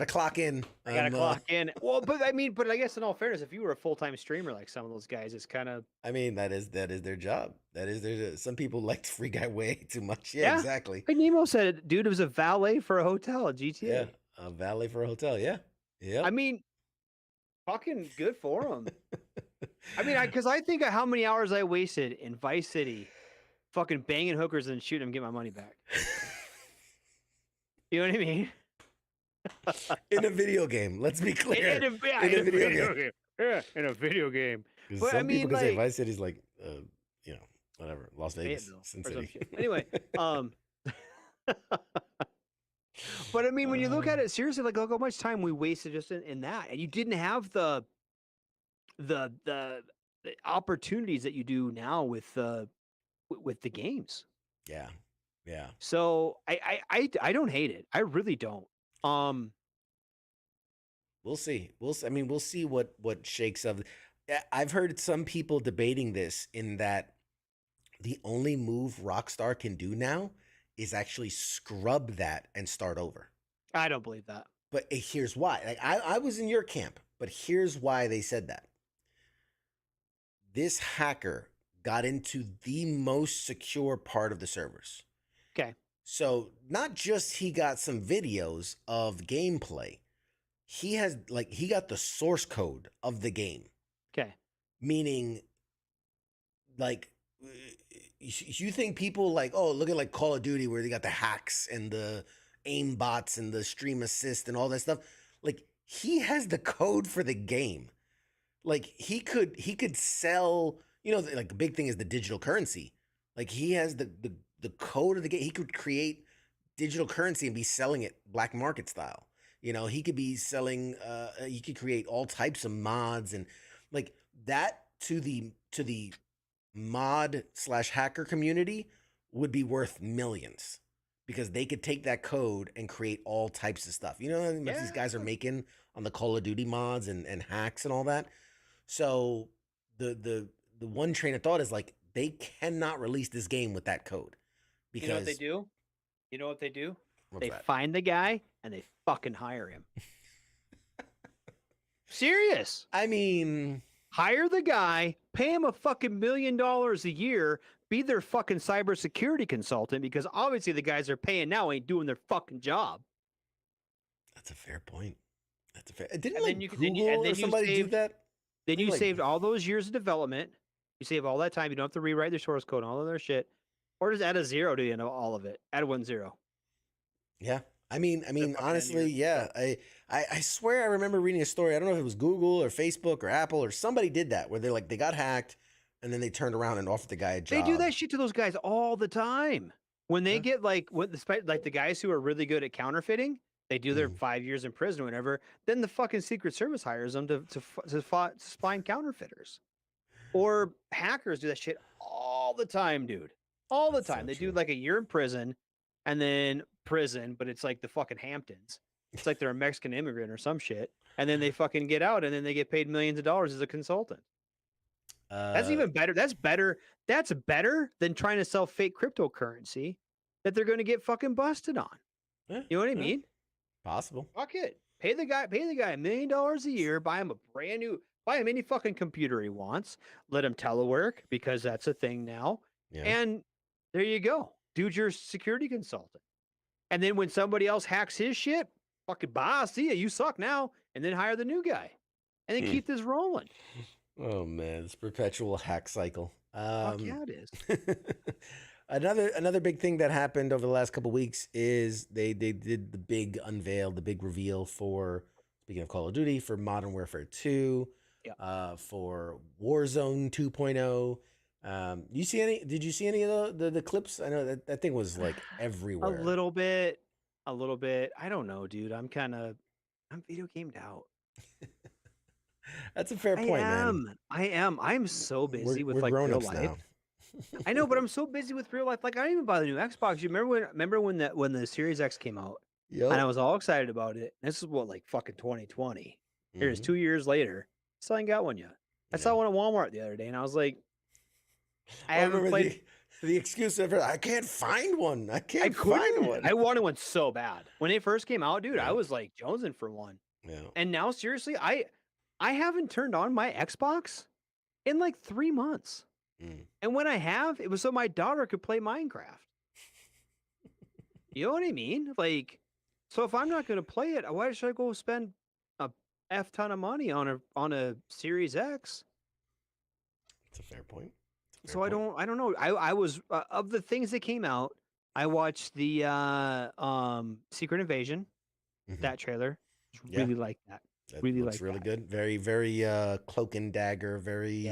clock in. I gotta clock in. Well, but I guess in all fairness, if you were a full-time streamer like some of those guys, it's kind of I mean, that is their job. That is their. Some people like to free guy way too much. Yeah, yeah. exactly. Like Nemo said, dude, it was a valet for a hotel at Yeah, GTA. a valet for a hotel. Yeah, I yep. mean, fucking good for him. I mean, because I think of how many hours I wasted in Vice City, fucking banging hookers and shooting them, get my money back. You know what I mean? In a video game. Let's be clear. In a video game. Yeah, in a video game. 'Cause But I some people mean, can say like Vice City's like, whatever, Las Vegas, Fayetteville Sin or some City. shit. Anyway, but I mean, when you look at it seriously, like look how much time we wasted just in that, and you didn't have the opportunities that you do now with the games. Yeah, yeah. So I don't hate it. I really don't. We'll see. I mean, we'll see what shakes up. I've heard some people debating this in that the only move Rockstar can do now is actually scrub that and start over. I don't believe that. But here's why. Like I was in your camp, but here's why they said that. This hacker got into the most secure part of the servers. Okay. So not just he got some videos of gameplay, he got the source code of the game. Okay. Meaning, like, you think people like, oh, look at like Call of Duty where they got the hacks and the aim bots and the stream assist and all that stuff. Like he has the code for the game. Like he could sell, like the big thing is the digital currency. Like he has the code of the game. He could create digital currency and be selling it black market style. He could be selling, he could create all types of mods and like that to the mod / hacker community would be worth millions because they could take that code and create all types of stuff. You know what these guys are making on the Call of Duty mods and hacks and all that. So the one train of thought is like they cannot release this game with that code because You know what they do? You know what they do? What's They that? find the guy and they fucking hire him. Serious. I mean, Hire the guy, pay him a fucking $1 million a year, be their fucking cybersecurity consultant, because obviously the guys they're paying now ain't doing their fucking job. That's a fair point. That's a fair. Didn't And like then you, Google and then or somebody do that? Then you Like, saved all those years of development. You save all that time. You don't have to rewrite their source code and all of their shit. Or just add a 0 to the end of all of it. Add 1 0. yeah. I mean, honestly, years. yeah. I swear I remember reading a story. I don't know if it was Google or Facebook or Apple or somebody did that where they got hacked and then they turned around and offered the guy a job. They do that shit to those guys all the time. When they get like the guys who are really good at counterfeiting, they do their 5 years in prison or whatever. Then the fucking Secret Service hires them to spy counterfeiters. Or hackers do that shit all the time, dude. All the time. They do like a year in prison and then prison, but it's like the fucking Hamptons. It's like they're a Mexican immigrant or some shit. And then they fucking get out and then they get paid millions of dollars as a consultant. That's even better. That's better. That's better than trying to sell fake cryptocurrency that they're going to get fucking busted on. Yeah, you know what I mean? Possible. Fuck it. Pay the guy $1 million a year, buy him any fucking computer he wants, let him telework because that's a thing now. Yeah. And there you go. Dude's your security consultant. And then when somebody else hacks his shit, fucking bye, see ya, you suck now. And then hire the new guy. And then keep this rolling. Oh man, this perpetual hack cycle. Fuck yeah, it is. Another big thing that happened over the last couple of weeks is they did the big unveil, the big reveal for, speaking of Call of Duty, for Modern Warfare 2, for Warzone 2.0. Did you see any of the clips? I know that thing was like everywhere. A little bit. I don't know, dude. I'm video gamed out. That's a fair point, man. I am. I'm so busy with like real life. Now. I know, but I'm so busy with real life. Like I don't even buy the new Xbox. You remember when the Series X came out? Yep. And I was all excited about it. This is what, like fucking 2020. Here's 2 years later. Still ain't got one yet. I saw one at Walmart the other day, and I was like, I haven't played. The excuse ever. I can't find one. I can't find one. I wanted one so bad when it first came out, dude. I was like jonesing for one. Yeah. And now, seriously, I haven't turned on my Xbox in like 3 months. And when I have, it was so my daughter could play Minecraft. You know what I mean? Like, so if I'm not going to play it, why should I go spend a F ton of money on a Series X? That's a fair point. I don't know. I was of the things that came out, I watched the Secret Invasion, that trailer. Really like that. Really looks really good. Very, very cloak and dagger. Very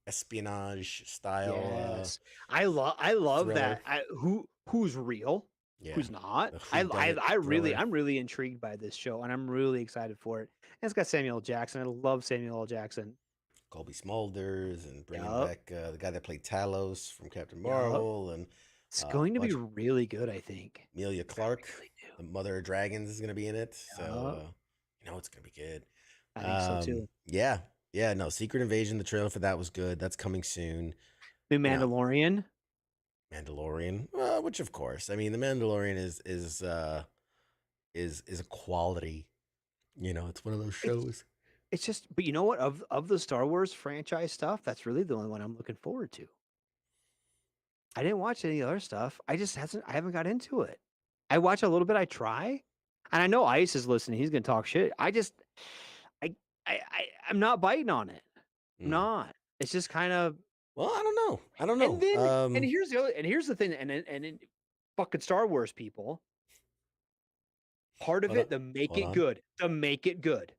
espionage style. Yes. I love that. Who's real? Yeah. Who's not? I'm really intrigued by this show, and I'm really excited for it. And it's got Samuel L. Jackson. I love Samuel L. Jackson. Colby Smulders and bringing back the guy that played Talos from Captain Marvel, and it's going to be really good. I think Emilia Clarke, the Mother of Dragons, is going to be in it. So it's going to be good. I think so too. Yeah. No, Secret Invasion. The trailer for that was good. That's coming soon. The Mandalorian. Which of course, I mean, the Mandalorian is a quality. It's one of those shows. It's just, but you know what? Of the Star Wars franchise stuff, that's really the only one I'm looking forward to. I didn't watch any other stuff. I haven't got into it. I watch a little bit. I try, and I know Ice is listening. He's gonna talk shit. I'm not biting on it. I'm not. It's just kind of. Well, I don't know. And then, and here's the thing, and fucking Star Wars people. Part of it, to make it good.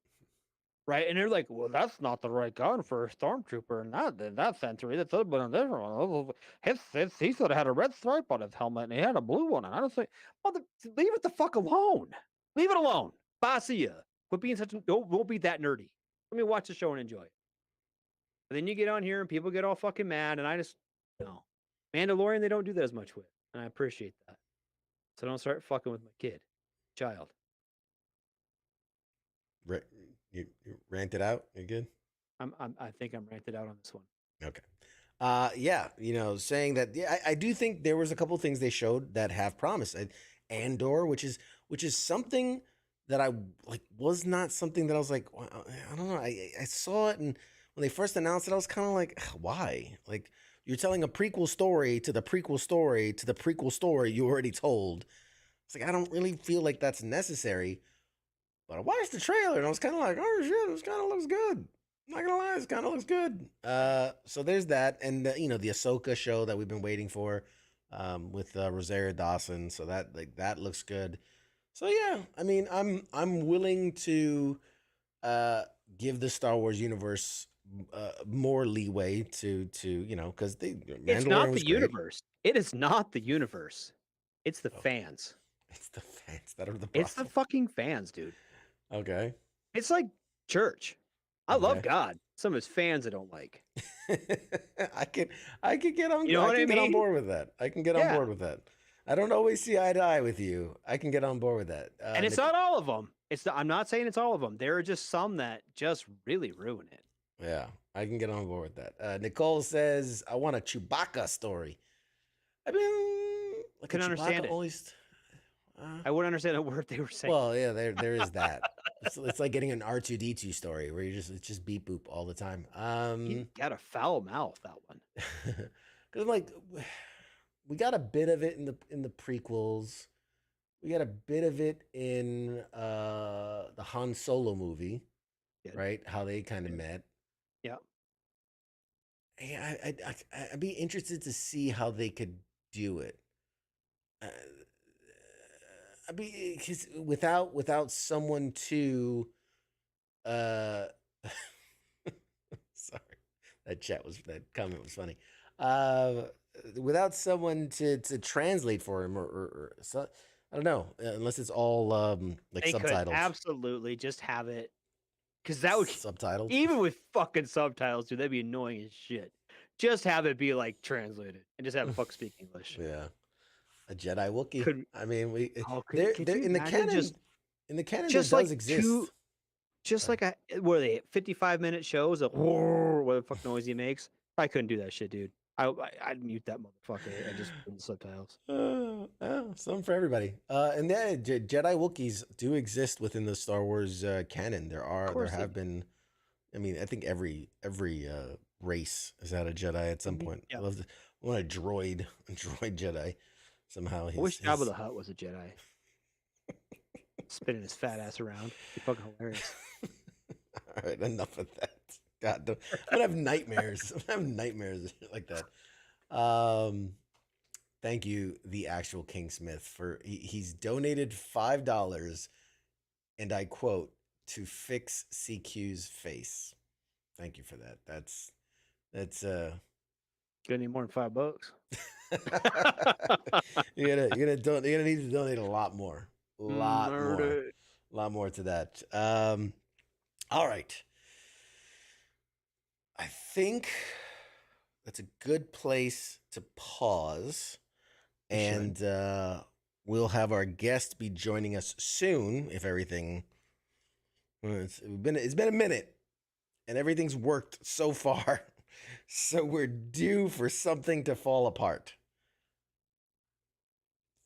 Right, and they're like, "Well, that's not the right gun for a stormtrooper, and that century. That's a bit different one. He should have had a red stripe on his helmet, and he had a blue one." And I just say, leave it the fuck alone. Leave it alone. Basia. Quit being don't be that nerdy. Let me watch the show and enjoy it. But then you get on here and people get all fucking mad, and I just no. Mandalorian, they don't do that as much with, and I appreciate that. So don't start fucking with my child. You ranted out? You good? I think I'm ranted out on this one. Okay. Saying that, I do think there was a couple of things they showed that have promise. Andor, which is something that I like, was not something that I was like, well, I don't know. I saw it, and when they first announced it, I was kind of like, why? Like, You're telling a prequel story to the prequel story to the prequel story you already told. It's like, I don't really feel like that's necessary. But I watched the trailer and I was kind of like, oh shit, this kind of looks good. I'm not gonna lie, this kind of looks good. So there's that, and the Ahsoka show that we've been waiting for, with Rosario Dawson. So that looks good. So yeah, I mean, I'm willing to give the Star Wars universe more leeway to because It's not the universe. It is not the universe. It's the fans. It's the fans that are the problem. It's the fucking fans, dude. Okay. It's like church. I love God. Some of his fans I don't like. I can get on. You know what I get on mean? board with that. I can get on board with that. I don't always see eye to eye with you. I can get on board with that. And it's not all of them. I'm not saying it's all of them. There are just some that just really ruin it. Yeah, I can get on board with that. Nicole says, "I want a Chewbacca story." I mean, I can understand it. Always, I wouldn't understand a word they were saying. Well, yeah, there is that. It's like getting an R2D2 story where it's just beep boop all the time. You got a foul mouth, that one. Because I'm like, we got a bit of it in the prequels. We got a bit of it in the Han Solo movie, right? How they kind of met. Yeah. Yeah, I'd be interested to see how they could do it. I mean, because without someone to, sorry, that comment was funny. Without someone to translate for him or so, I don't know, unless it's all like they subtitles. Could absolutely just have it, because that would subtitles. Even with fucking subtitles, dude, that'd be annoying as shit. Just have it be like translated and just have fuck speak English. Yeah. A Jedi Wookiee. I mean, they're in the canon. In the canon, just there like does exist. Just like what are they? 55-minute shows of what the fuck noise he makes. I couldn't do that shit, dude. I'd mute that motherfucker and just put the subtitles. Something for everybody. And yeah, Jedi Wookiees do exist within the Star Wars canon. There have been. I mean, I think every race has had a Jedi at some point. Yeah. I want a droid Jedi. Somehow, I wish Jabba the Hutt was a Jedi. Spinning his fat ass around. He's fucking hilarious. All right, enough of that. God, I'm gonna have nightmares. I'm gonna have nightmares like that. Thank you, the actual King Smith, for he's donated $5, and I quote, to fix CQ's face. Thank you for that. That's Gonna need more than $5. You're gonna need to donate a lot more. A lot more to that. All right. I think that's a good place to pause. And we'll have our guest be joining us soon if everything it's been a minute and everything's worked so far. So we're due for something to fall apart.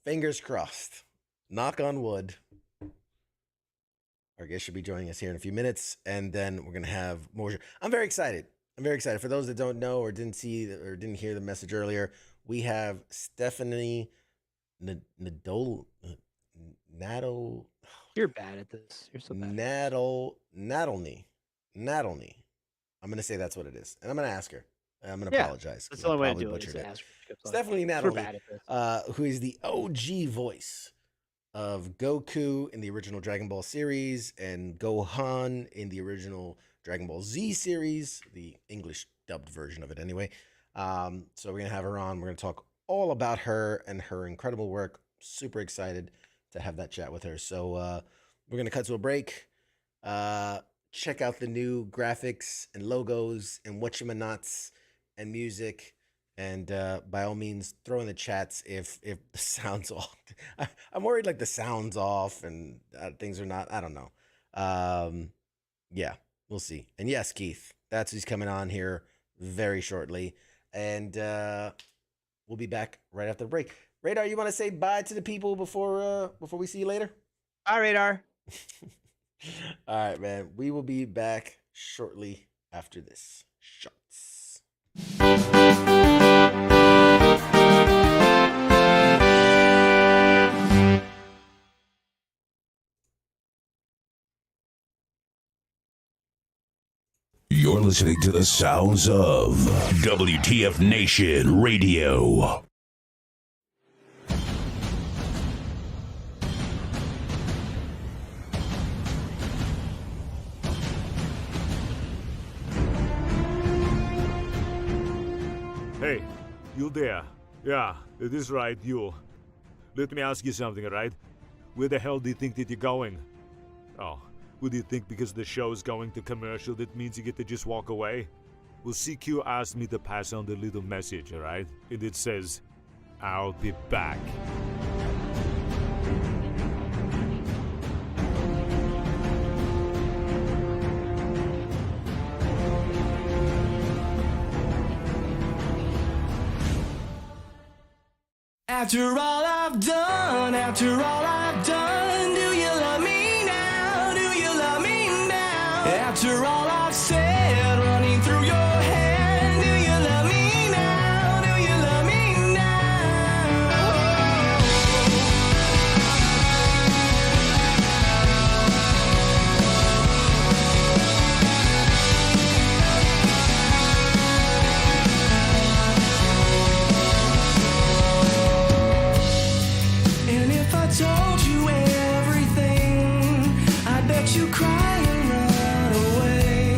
Fingers crossed. Knock on wood. Our guest should be joining us here in a few minutes, and then we're going to have more. I'm very excited. For those that don't know or didn't see or didn't hear the message earlier, we have Stephanie Nadolny. You're bad at this. You're so bad. Nadolny. I'm going to say that's what it is, and I'm going to ask her. I'm going to apologize. That's the only way to do it. Is to ask her. Stephanie Nadolny, who is the OG voice of Goku in the original Dragon Ball series and Gohan in the original Dragon Ball Z series, the English dubbed version of it anyway. So we're going to have her on. We're going to talk all about her and her incredible work. Super excited to have that chat with her. So we're going to cut to a break. Check out the new graphics and logos and whatchamanots and music. And by all means, throw in the chats if the sound's off. I'm worried like the sound's off and things are not. I don't know. Yeah, we'll see. And yes, Keith, that's who's coming on here very shortly. And we'll be back right after the break. Radar, you want to say bye to the people before we see you later? Bye, Radar. All right, man. We will be back shortly after this. Shots. You're listening to the sounds of WTF Nation Radio. Hey, you there? Yeah, it is right, you. Let me ask you something, alright? Where the hell do you think that you're going? Oh, would you think because the show is going to commercial that means you get to just walk away? Well, CQ asked me to pass on the little message, alright? And it says, I'll be back. After all I've done, do you love me now? Do you love me now? After all I've said, running through your head, do you love me now? Do you love me now? And if I told you everything, I bet you cry and run away.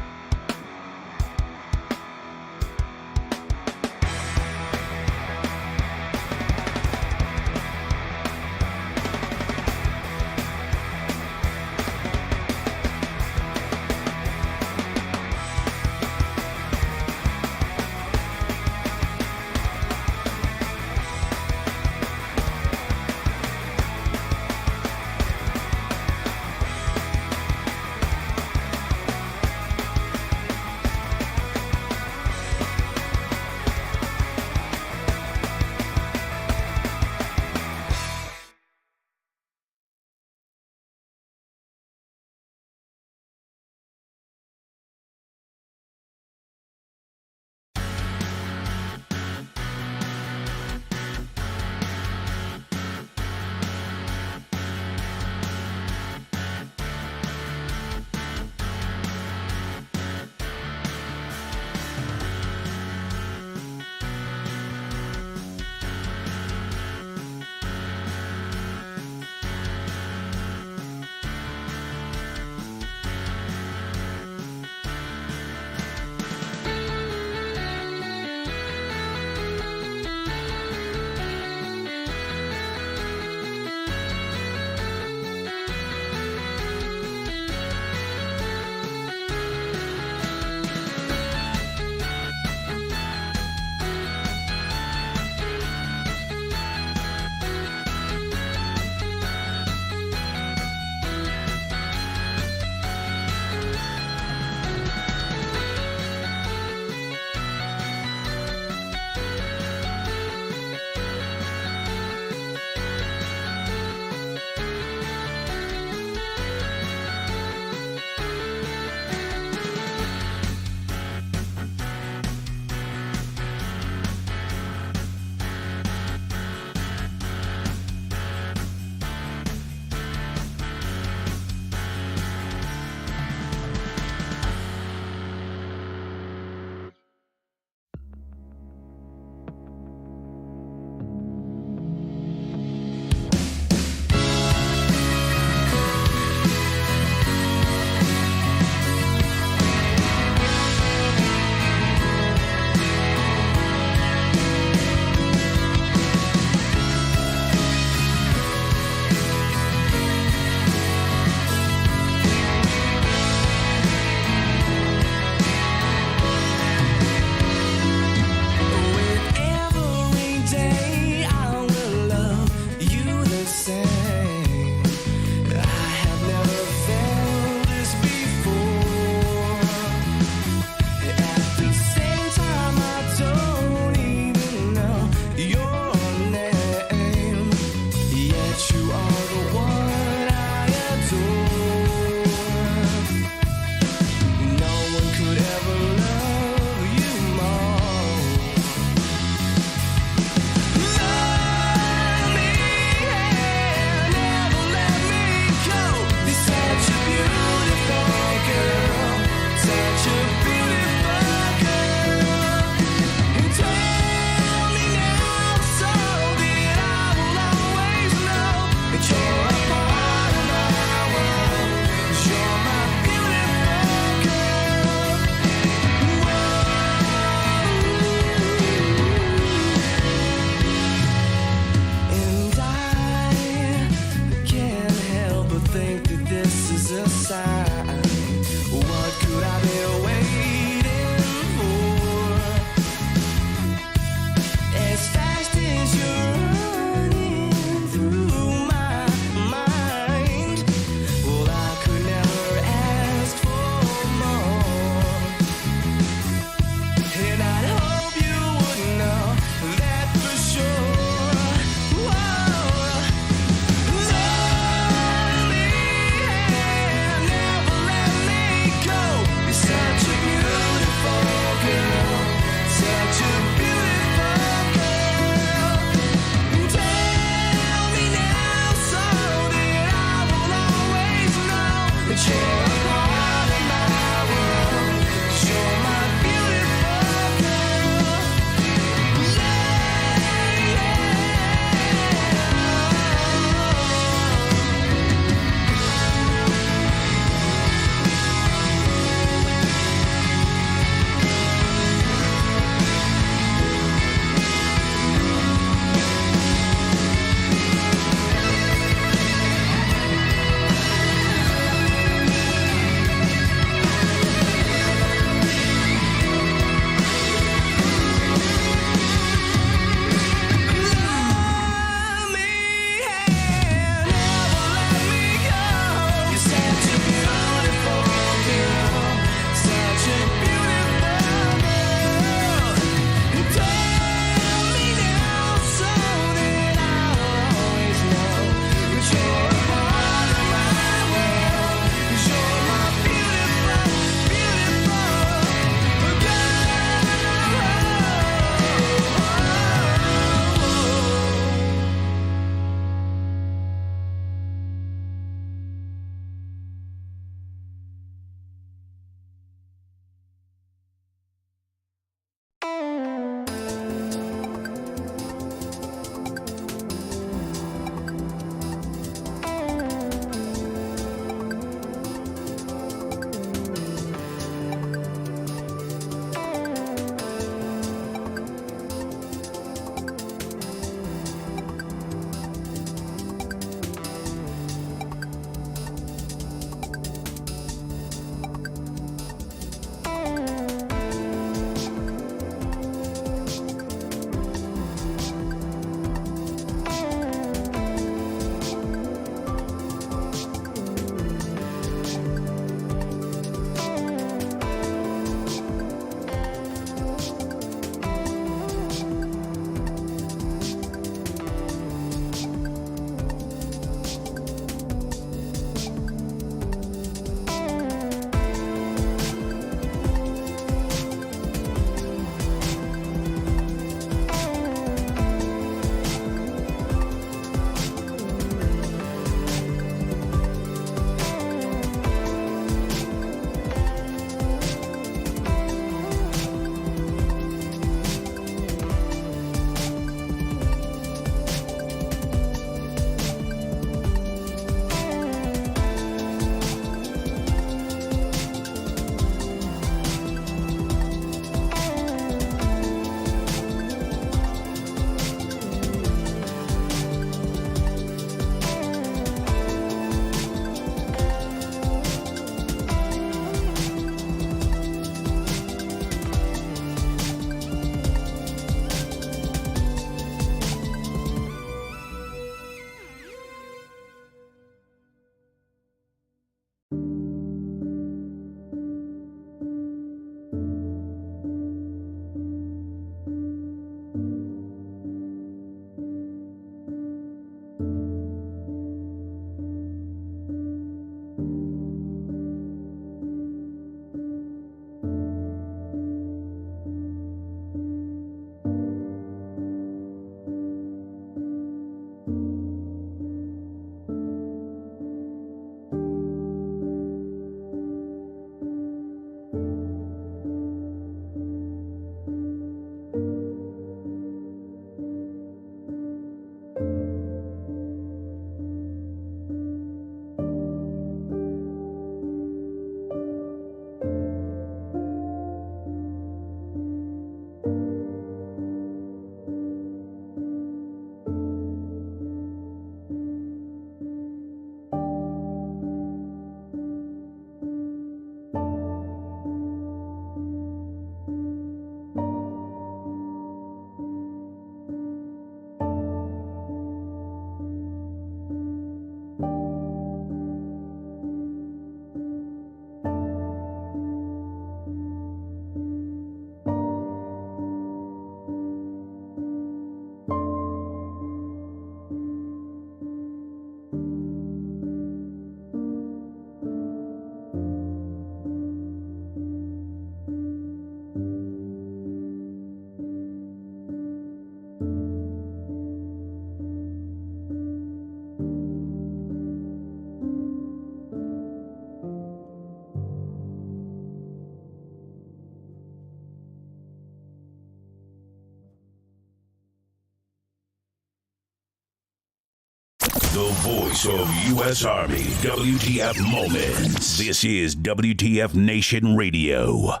The voice of U.S. Army, WTF Moments. This is WTF Nation Radio.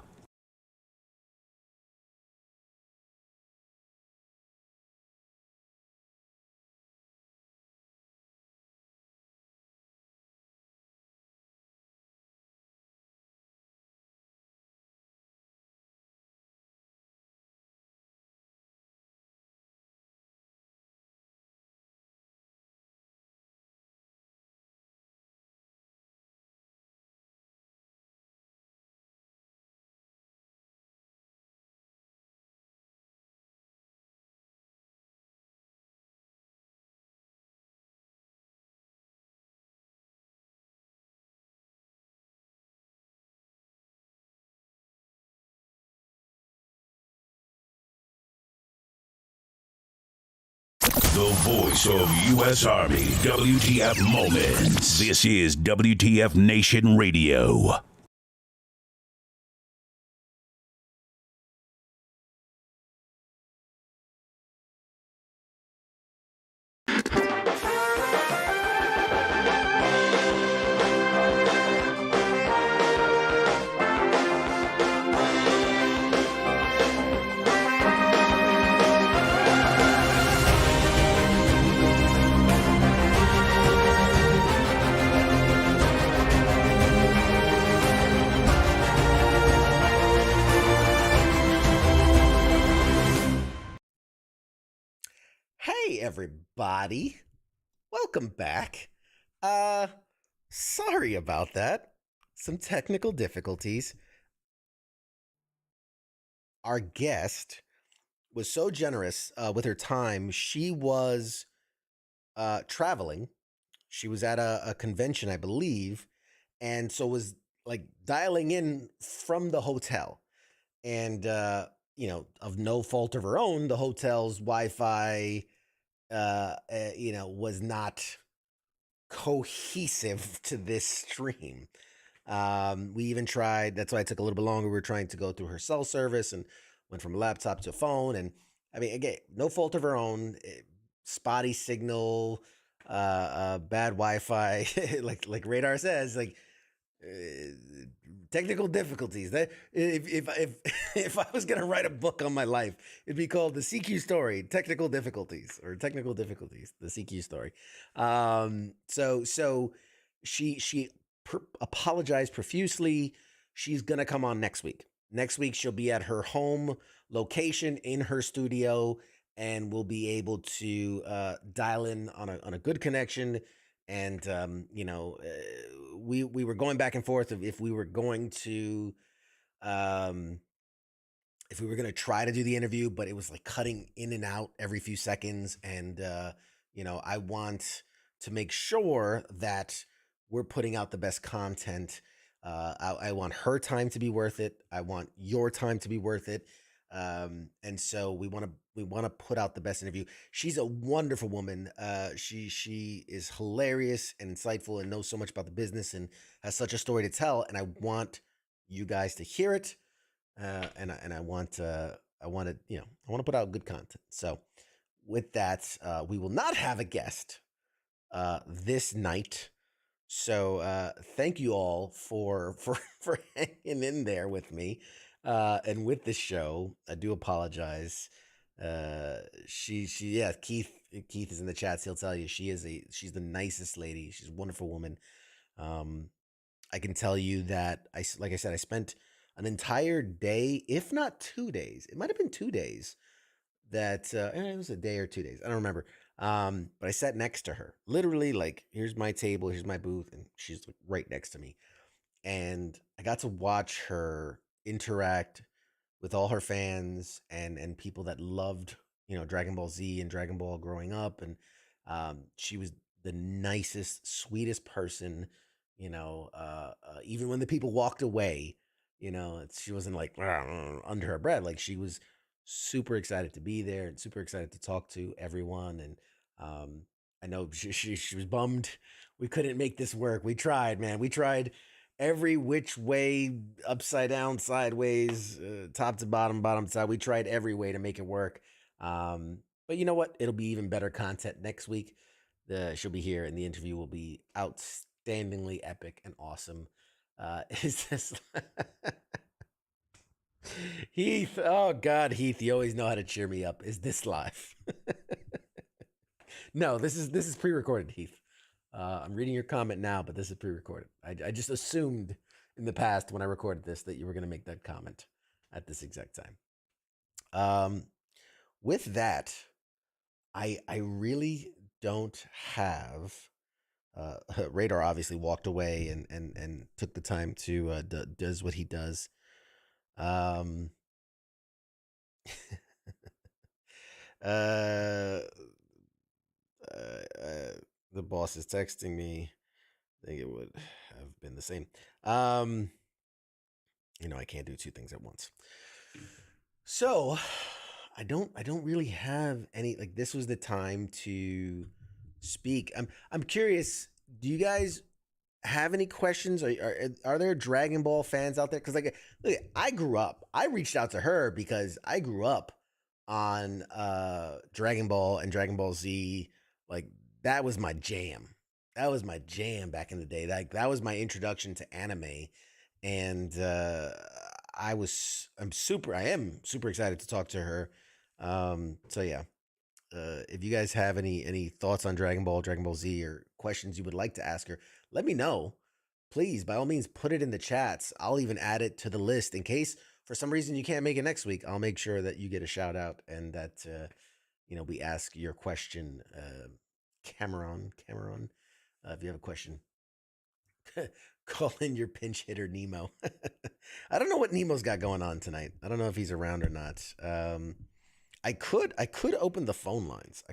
The voice of U.S. Army, WTF Moments. This is WTF Nation Radio. Hey, everybody. Welcome back. Sorry about that. Some technical difficulties. Our guest was so generous with her time. She was traveling. She was at a convention, I believe, and so was like dialing in from the hotel. And of no fault of her own, the hotel's Wi-Fi was not cohesive to this stream. We even tried, that's why it took a little bit longer. We were trying to go through her cell service and went from laptop to phone. And I mean, again, no fault of her own, spotty signal, bad Wi-Fi, like Radar says, technical difficulties. That if I was gonna write a book on my life, it'd be called The CQ Story: Technical Difficulties, or Technical Difficulties, The CQ Story. So she apologized profusely. She's gonna come on next week. Next week she'll be at her home location in her studio, and we'll be able to dial in on a good connection. And we were going back and forth of if we were going to try to do the interview, but it was like cutting in and out every few seconds. And I want to make sure that we're putting out the best content. I want her time to be worth it. I want your time to be worth it. And so we want to put out the best interview. She's a wonderful woman. She is hilarious and insightful and knows so much about the business and has such a story to tell. And I want you guys to hear it. And I want to put out good content. So with that, we will not have a guest this night. So thank you all for hanging in there with me. And with the show, I do apologize. Keith is in the chats. He'll tell you she's the nicest lady. She's a wonderful woman. I can tell you that I spent an entire day, if not 2 days. It might have been 2 days. That it was a day or 2 days. I don't remember. But I sat next to her, literally, like, here's my table, here's my booth, and she's right next to me. And I got to watch her interact with all her fans and people that loved, Dragon Ball Z and Dragon Ball growing up. And she was the nicest, sweetest person, even when the people walked away, she wasn't like under her breath. Like, she was super excited to be there and super excited to talk to everyone. And I know she was bummed we couldn't make this work. We tried, man. We tried every which way, upside down, sideways, top to bottom, bottom to side. We tried every way to make it work. But you know what? It'll be even better content next week. she'll be here, and the interview will be outstandingly epic and awesome. Is this Heath? Oh God, Heath, you always know how to cheer me up. Is this live? No, this is pre-recorded, Heath. I'm reading your comment now, but this is pre-recorded. I just assumed in the past when I recorded this that you were going to make that comment at this exact time. With that, I really don't have. Radar obviously walked away and took the time to does what he does. The boss is texting me. I think it would have been the same. I can't do two things at once. So I don't really have any, like, this was the time to speak. I'm curious, do you guys have any questions? Are there Dragon Ball fans out there? Because look, I reached out to her because I grew up on Dragon Ball and Dragon Ball Z. Like, that was my jam. That was my jam back in the day. That was my introduction to anime. And I am super excited to talk to her. So yeah. If you guys have any thoughts on Dragon Ball Z, or questions you would like to ask her, let me know. Please, by all means, put it in the chats. I'll even add it to the list in case for some reason you can't make it next week. I'll make sure that you get a shout out and that we ask your question. Cameron, if you have a question, call in your pinch hitter Nemo. I don't know what Nemo's got going on tonight. I don't know if he's around or not. I could open the phone lines.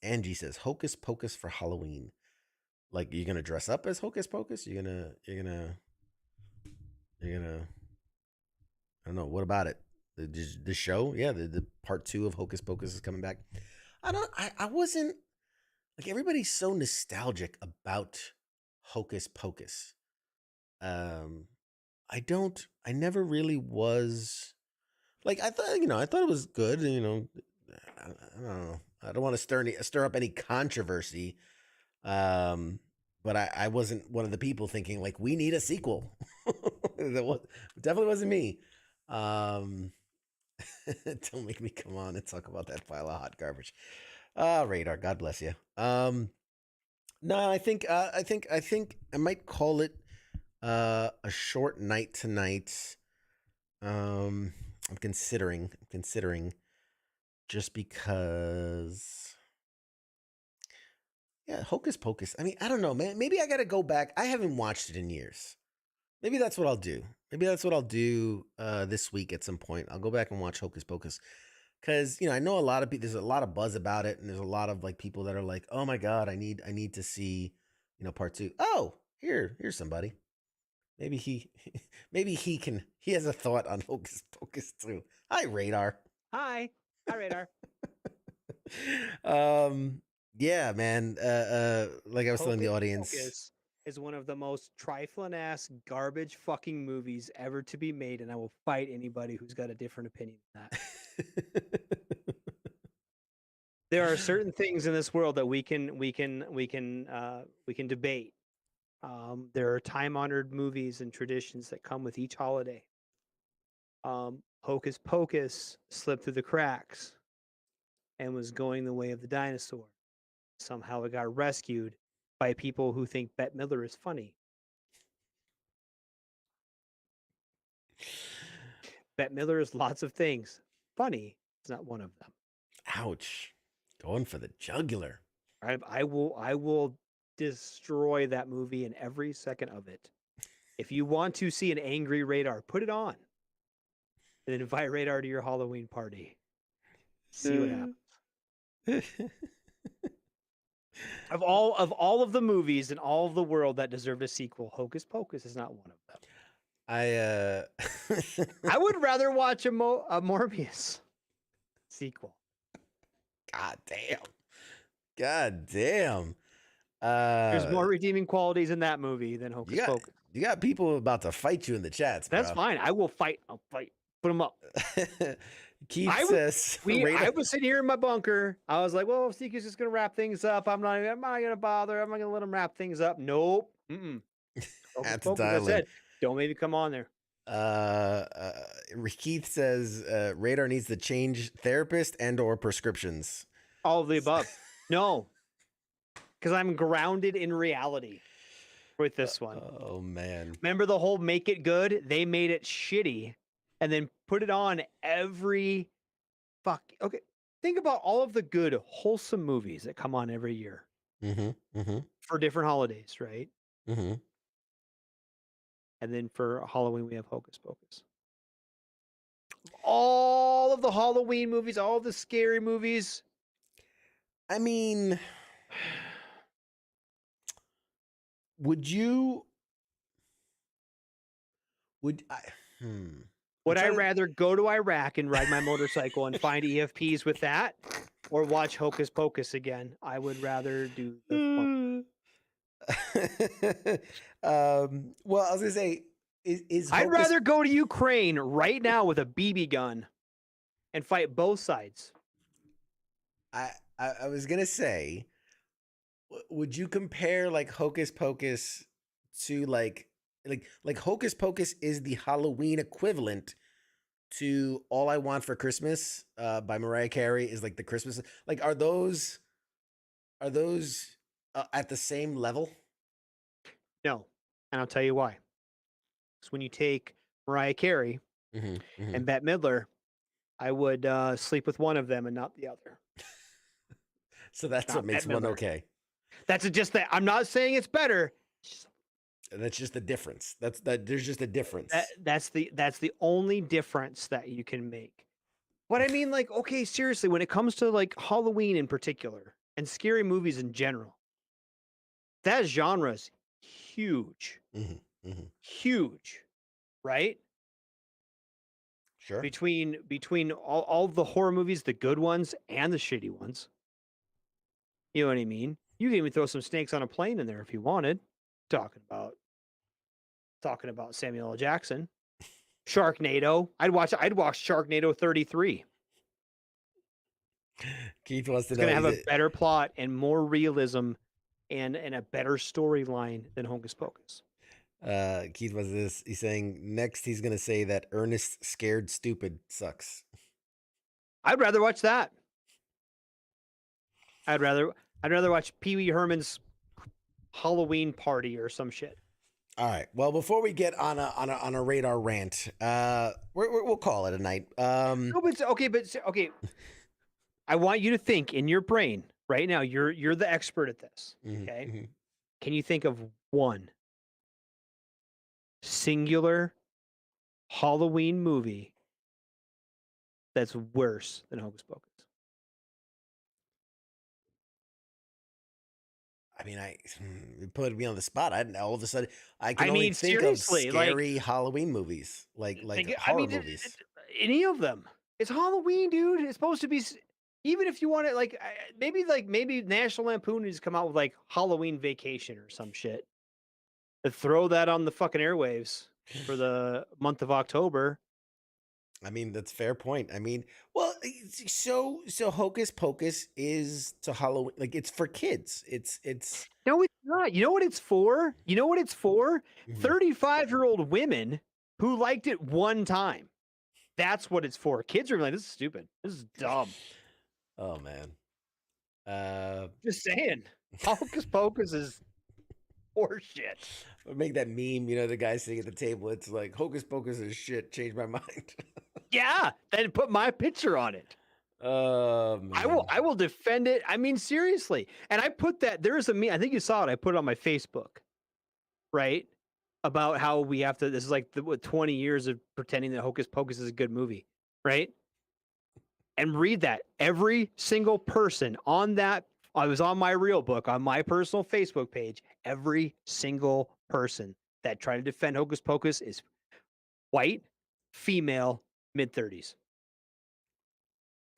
Angie says Hocus Pocus for Halloween. Like, you're gonna dress up as Hocus Pocus? You're gonna I don't know. What about it? The show? Yeah, the part 2 of Hocus Pocus is coming back. I wasn't, like, everybody's so nostalgic about Hocus Pocus. I never really was. Like, I thought it was good. I don't know. I don't want to stir up any controversy. But I wasn't one of the people thinking, like, we need a sequel. That definitely wasn't me. Don't make me come on and talk about that pile of hot garbage. Radar, God bless you. No, I think I might call it a short night tonight. I'm considering just because, yeah, Hocus Pocus. I mean, I don't know, man. Maybe I got to go back. I haven't watched it in years. Maybe that's what I'll do. This week at some point. I'll go back and watch Hocus Pocus. Because, I know a lot of people, there's a lot of buzz about it, and there's a lot of, like, people that are like, oh my God, I need to see, part 2. Oh, here's somebody. Maybe he has a thought on Hocus Pocus too. Hi, Radar. Hi, Radar. Yeah, man. Like I was telling the audience, Focus is one of the most trifling ass garbage fucking movies ever to be made, and I will fight anybody who's got a different opinion than that. There are certain things in this world that we can debate. There are time-honored movies and traditions that come with each holiday. Hocus Pocus slipped through the cracks and was going the way of the dinosaur. Somehow it got rescued by people who think Bette Midler is funny. Bette Midler is lots of things. Funny is not one of them. Ouch. Going for the jugular. I will destroy that movie in every second of it. If you want to see an angry Radar, put it on. And then invite Radar to your Halloween party. See what happens. Of all of the movies in all of the world that deserved a sequel, Hocus Pocus is not one of them. I would rather watch a Morbius sequel. God damn. There's more redeeming qualities in that movie than Hocus Pocus. You got people about to fight you in the chats, bro. That's fine. I will fight. I'll fight. Put them up. Keith says, I was sitting here in my bunker. I was like, well, if Seeker's just gonna wrap things up, I'm not gonna bother. I'm not gonna let him wrap things up. Nope. Have to Focus, dial I in. said, don't maybe come on there. Keith says Radar needs to change therapist and or prescriptions. All of the above. No, because I'm grounded in reality with this one. Oh man! Remember the whole make it good? They made it shitty, and then put it on every Okay, think about all of the good, wholesome movies that come on every year for different holidays, right? And then for Halloween, we have Hocus Pocus. All of the Halloween movies, all of the scary movies. I mean, would I rather go to Iraq and ride my motorcycle and find EFPs with that, or watch Hocus Pocus again? I would rather do the well, I was gonna say, I'd rather go to Ukraine right now with a BB gun and fight both sides. I was gonna say, would you compare like Hocus Pocus to like Hocus Pocus is the Halloween equivalent to All I Want for Christmas by Mariah Carey is like the Christmas, like are those at the same level? No, and I'll tell you why. Because when you take Mariah Carey and Bette Midler, I would sleep with one of them and not the other. So that's what makes one okay. That's just that. I'm not saying it's better. That's just the difference. There's just a difference. That's the only difference that you can make. But I mean, like, okay, seriously, when it comes to like Halloween in particular and scary movies in general, that genre's huge. Huge, right? Sure. Between all the horror movies, the good ones and the shitty ones. You know what I mean? You can even throw some Snakes on a Plane in there if you wanted. Talking about Samuel L. Jackson. Sharknado. I'd watch Sharknado 33. Keith wants to know. It's going to have a better plot and more realism and a better storyline than Hocus Pocus. Keith was this. He's saying next he's gonna say that Ernest Scared Stupid sucks. I'd rather watch that. I'd rather watch Pee Wee Herman's Halloween Party or some shit. All right. Well, before we get on a radar rant, we'll call it a night. No, but okay. I want you to think in your brain right now. You're the expert at this. Okay. Can you think of one singular Halloween movie that's worse than Hocus Pocus? I mean, you put me on the spot. All of a sudden I can only think of scary Halloween movies, like horror movies. Any of them. It's Halloween, dude. It's supposed to be. Even if you want it, maybe National Lampoon needs to come out with like Halloween Vacation or some shit. To throw that on the fucking airwaves for the month of October. I mean, that's a fair point. I mean, well, so Hocus Pocus is to Halloween, like it's for kids. It's No, it's not. You know what it's for? 35-year-old women who liked it one time. That's what it's for. Kids are like, this is stupid. This is dumb. Oh man. Just saying. Hocus Pocus is horseshit. Make that meme, the guy sitting at the table. It's like Hocus Pocus is shit. Changed my mind. Yeah, then put my picture on it. Man. I will defend it. I mean, seriously. And I put that. There is a meme. I think you saw it. I put it on my Facebook. Right, about how we have to. This is like 20 years of pretending that Hocus Pocus is a good movie. Right. And read that. Every single person on that. I was on my real book on my personal Facebook page. Every single person that tried to defend Hocus Pocus is white, female, mid-30s.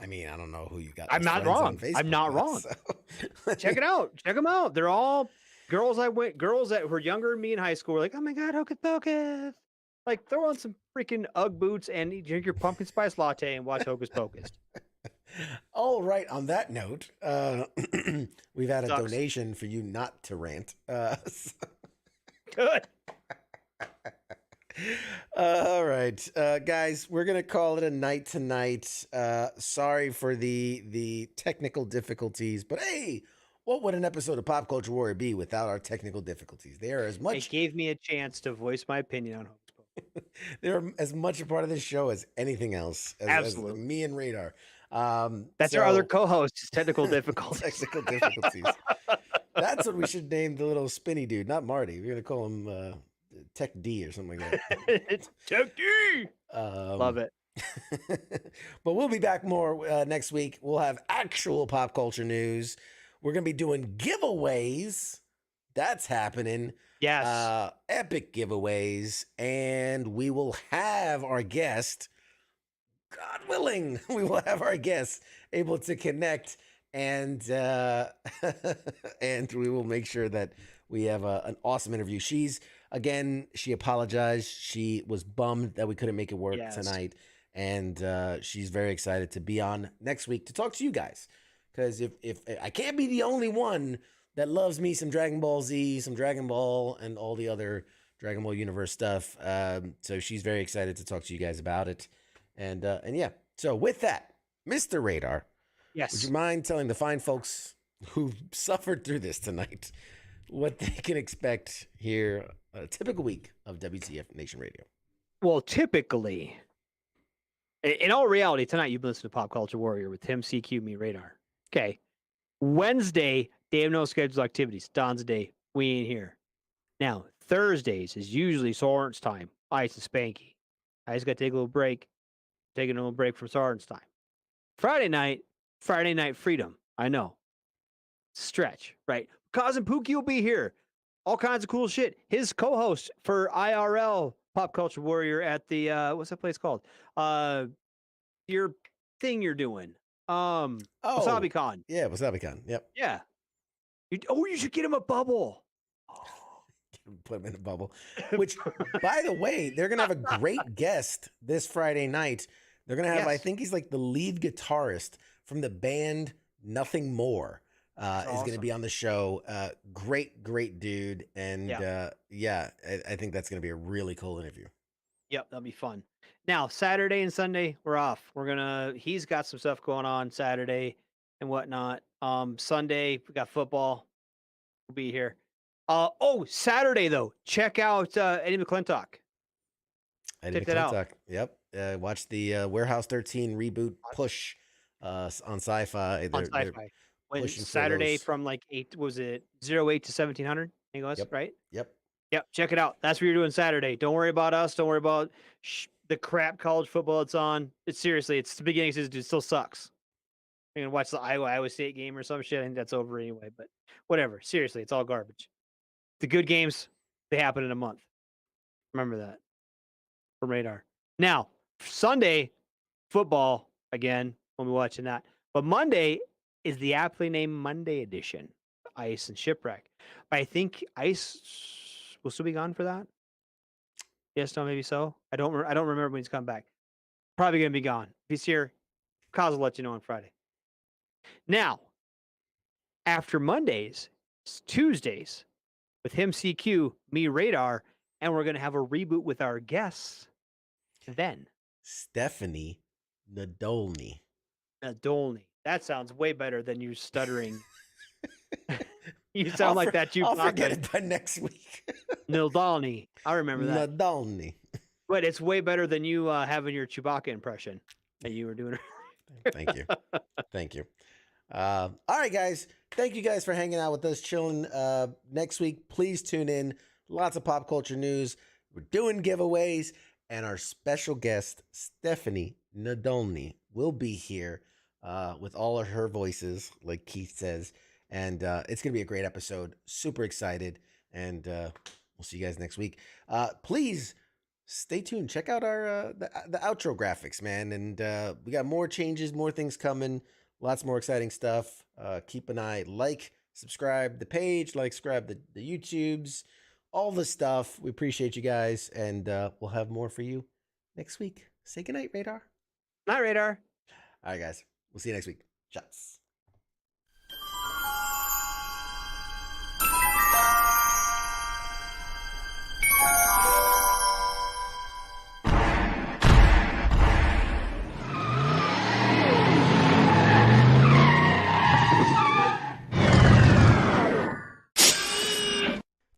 I mean, I don't know who you got. I'm not wrong. I'm not wrong. So. Check it out. Check them out. They're all girls that were younger than me in high school. Were like, oh my God, Hocus Pocus. Like, throw on some freaking Ugg boots and drink your pumpkin spice latte and watch Hocus Pocus. All right. On that note, we've had a Sucks. donation for you not to rant. Good. All right, guys, we're gonna call it a night tonight. Sorry for the technical difficulties, but hey, what would an episode of Pop Culture Warrior be without our technical difficulties? They are as much. It gave me a chance to voice my opinion on Hocus Pocus. They're as much a part of this show as anything else. As Absolutely. me and Radar. That's our other co-host. Is technical difficulties. Technical difficulties. That's what we should name the little spinny dude, not Marty. We're gonna call him Tech D or something like that. It's Tech D. Love it. But we'll be back more next week. We'll have actual pop culture news. We're gonna be doing giveaways. That's happening. Yes. Epic giveaways, and we will have our guest. God willing, we will have our guests able to connect, and and we will make sure that we have an awesome interview. She apologized. She was bummed that we couldn't make it work tonight, and she's very excited to be on next week to talk to you guys. Because if I can't be the only one that loves me some Dragon Ball Z, some Dragon Ball, and all the other Dragon Ball universe stuff, so she's very excited to talk to you guys about it. And yeah, so with that, Mr. Radar, Yes. would you mind telling the fine folks who suffered through this tonight what they can expect here a typical week of WTF Nation Radio? Well, typically, in all reality, tonight you've been listening to Pop Culture Warrior with Tim, CQ, me, Radar. Okay. Wednesday, they have no scheduled activities. Don's day. We ain't here. Now, Thursdays is usually Soren's time. Ice and Spanky. I just got to take a little break. Taking a little break from Soren's time. Friday night freedom. I know. Stretch, right? Kaz and Pookie will be here. All kinds of cool shit. His co-host for IRL Pop Culture Warrior at the what's that place called? Your thing you're doing. WasabiCon. Yeah, WasabiCon. Yep. Yeah. You should get him a bubble. Put him in a bubble. Which, by the way, they're gonna have a great guest this Friday night. They're gonna have, I think he's like the lead guitarist from the band Nothing More. Is awesome. gonna be on the show. Great dude. And I think that's gonna be a really cool interview. Yep, that'll be fun. Now, Saturday and Sunday, we're off. He's got some stuff going on Saturday and whatnot. Sunday, we got football. We'll be here. Saturday though, check out Eddie McClintock. Eddie Check that out. McClintock. Yep. Watch the Warehouse 13 reboot push on Sci-Fi. On Sci-Fi. When pushing for Saturday those. from like 08 to 1700. I think it was, Yep. right? Yep. Yep. Check it out. That's what you're doing Saturday. Don't worry about us. Don't worry about the crap college football it's on. It's the beginning of the season. It still sucks. You're gonna watch the Iowa State game or some shit. I think that's over anyway. But whatever. Seriously, it's all garbage. The good games, they happen in a month. Remember that from Radar. Now, Sunday, football again. We'll be watching that. But Monday is the aptly named Monday edition, Ice and Shipwreck. But I think Ice will still be gone for that. Yes, no, maybe so. I don't remember when he's come back. Probably gonna be gone. If he's here, Kaz will let you know on Friday. Now, after Mondays, it's Tuesdays with him, CQ, me, Radar, and we're gonna have a reboot with our guests. Then Stephanie Nadolny. Nadolny. That sounds way better than you stuttering. You sound like that. I'll forget it by next week. Nadolny. I remember that. Nadolny. But it's way better than you having your Chewbacca impression that you were doing. Thank you. Thank you. All right, guys. Thank you guys for hanging out with us, chilling. Next week, please tune in. Lots of pop culture news. We're doing giveaways. And our special guest, Stephanie Nadolny, will be here with all of her voices, like Keith says. And it's going to be a great episode. Super excited. And we'll see you guys next week. Please stay tuned. Check out our the outro graphics, man. And we got more changes, more things coming. Lots more exciting stuff. Keep an eye. Subscribe the page. Subscribe the YouTubes. all the stuff. We appreciate you guys, and we'll have more for you next week. Say goodnight, Radar. Night, Radar. All right, guys. We'll see you next week. Shots.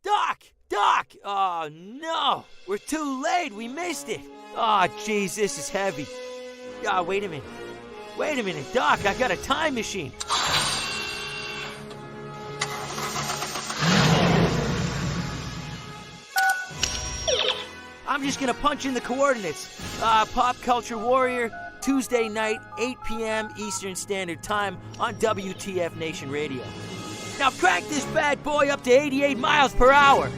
Doc! Oh, no! We're too late! We missed it! Oh, jeez, this is heavy. Wait a minute. Wait a minute, Doc, I got a time machine. I'm just gonna punch in the coordinates. Pop Culture Warrior, Tuesday night, 8 p.m. Eastern Standard Time on WTF Nation Radio. Now crank this bad boy up to 88 miles per hour.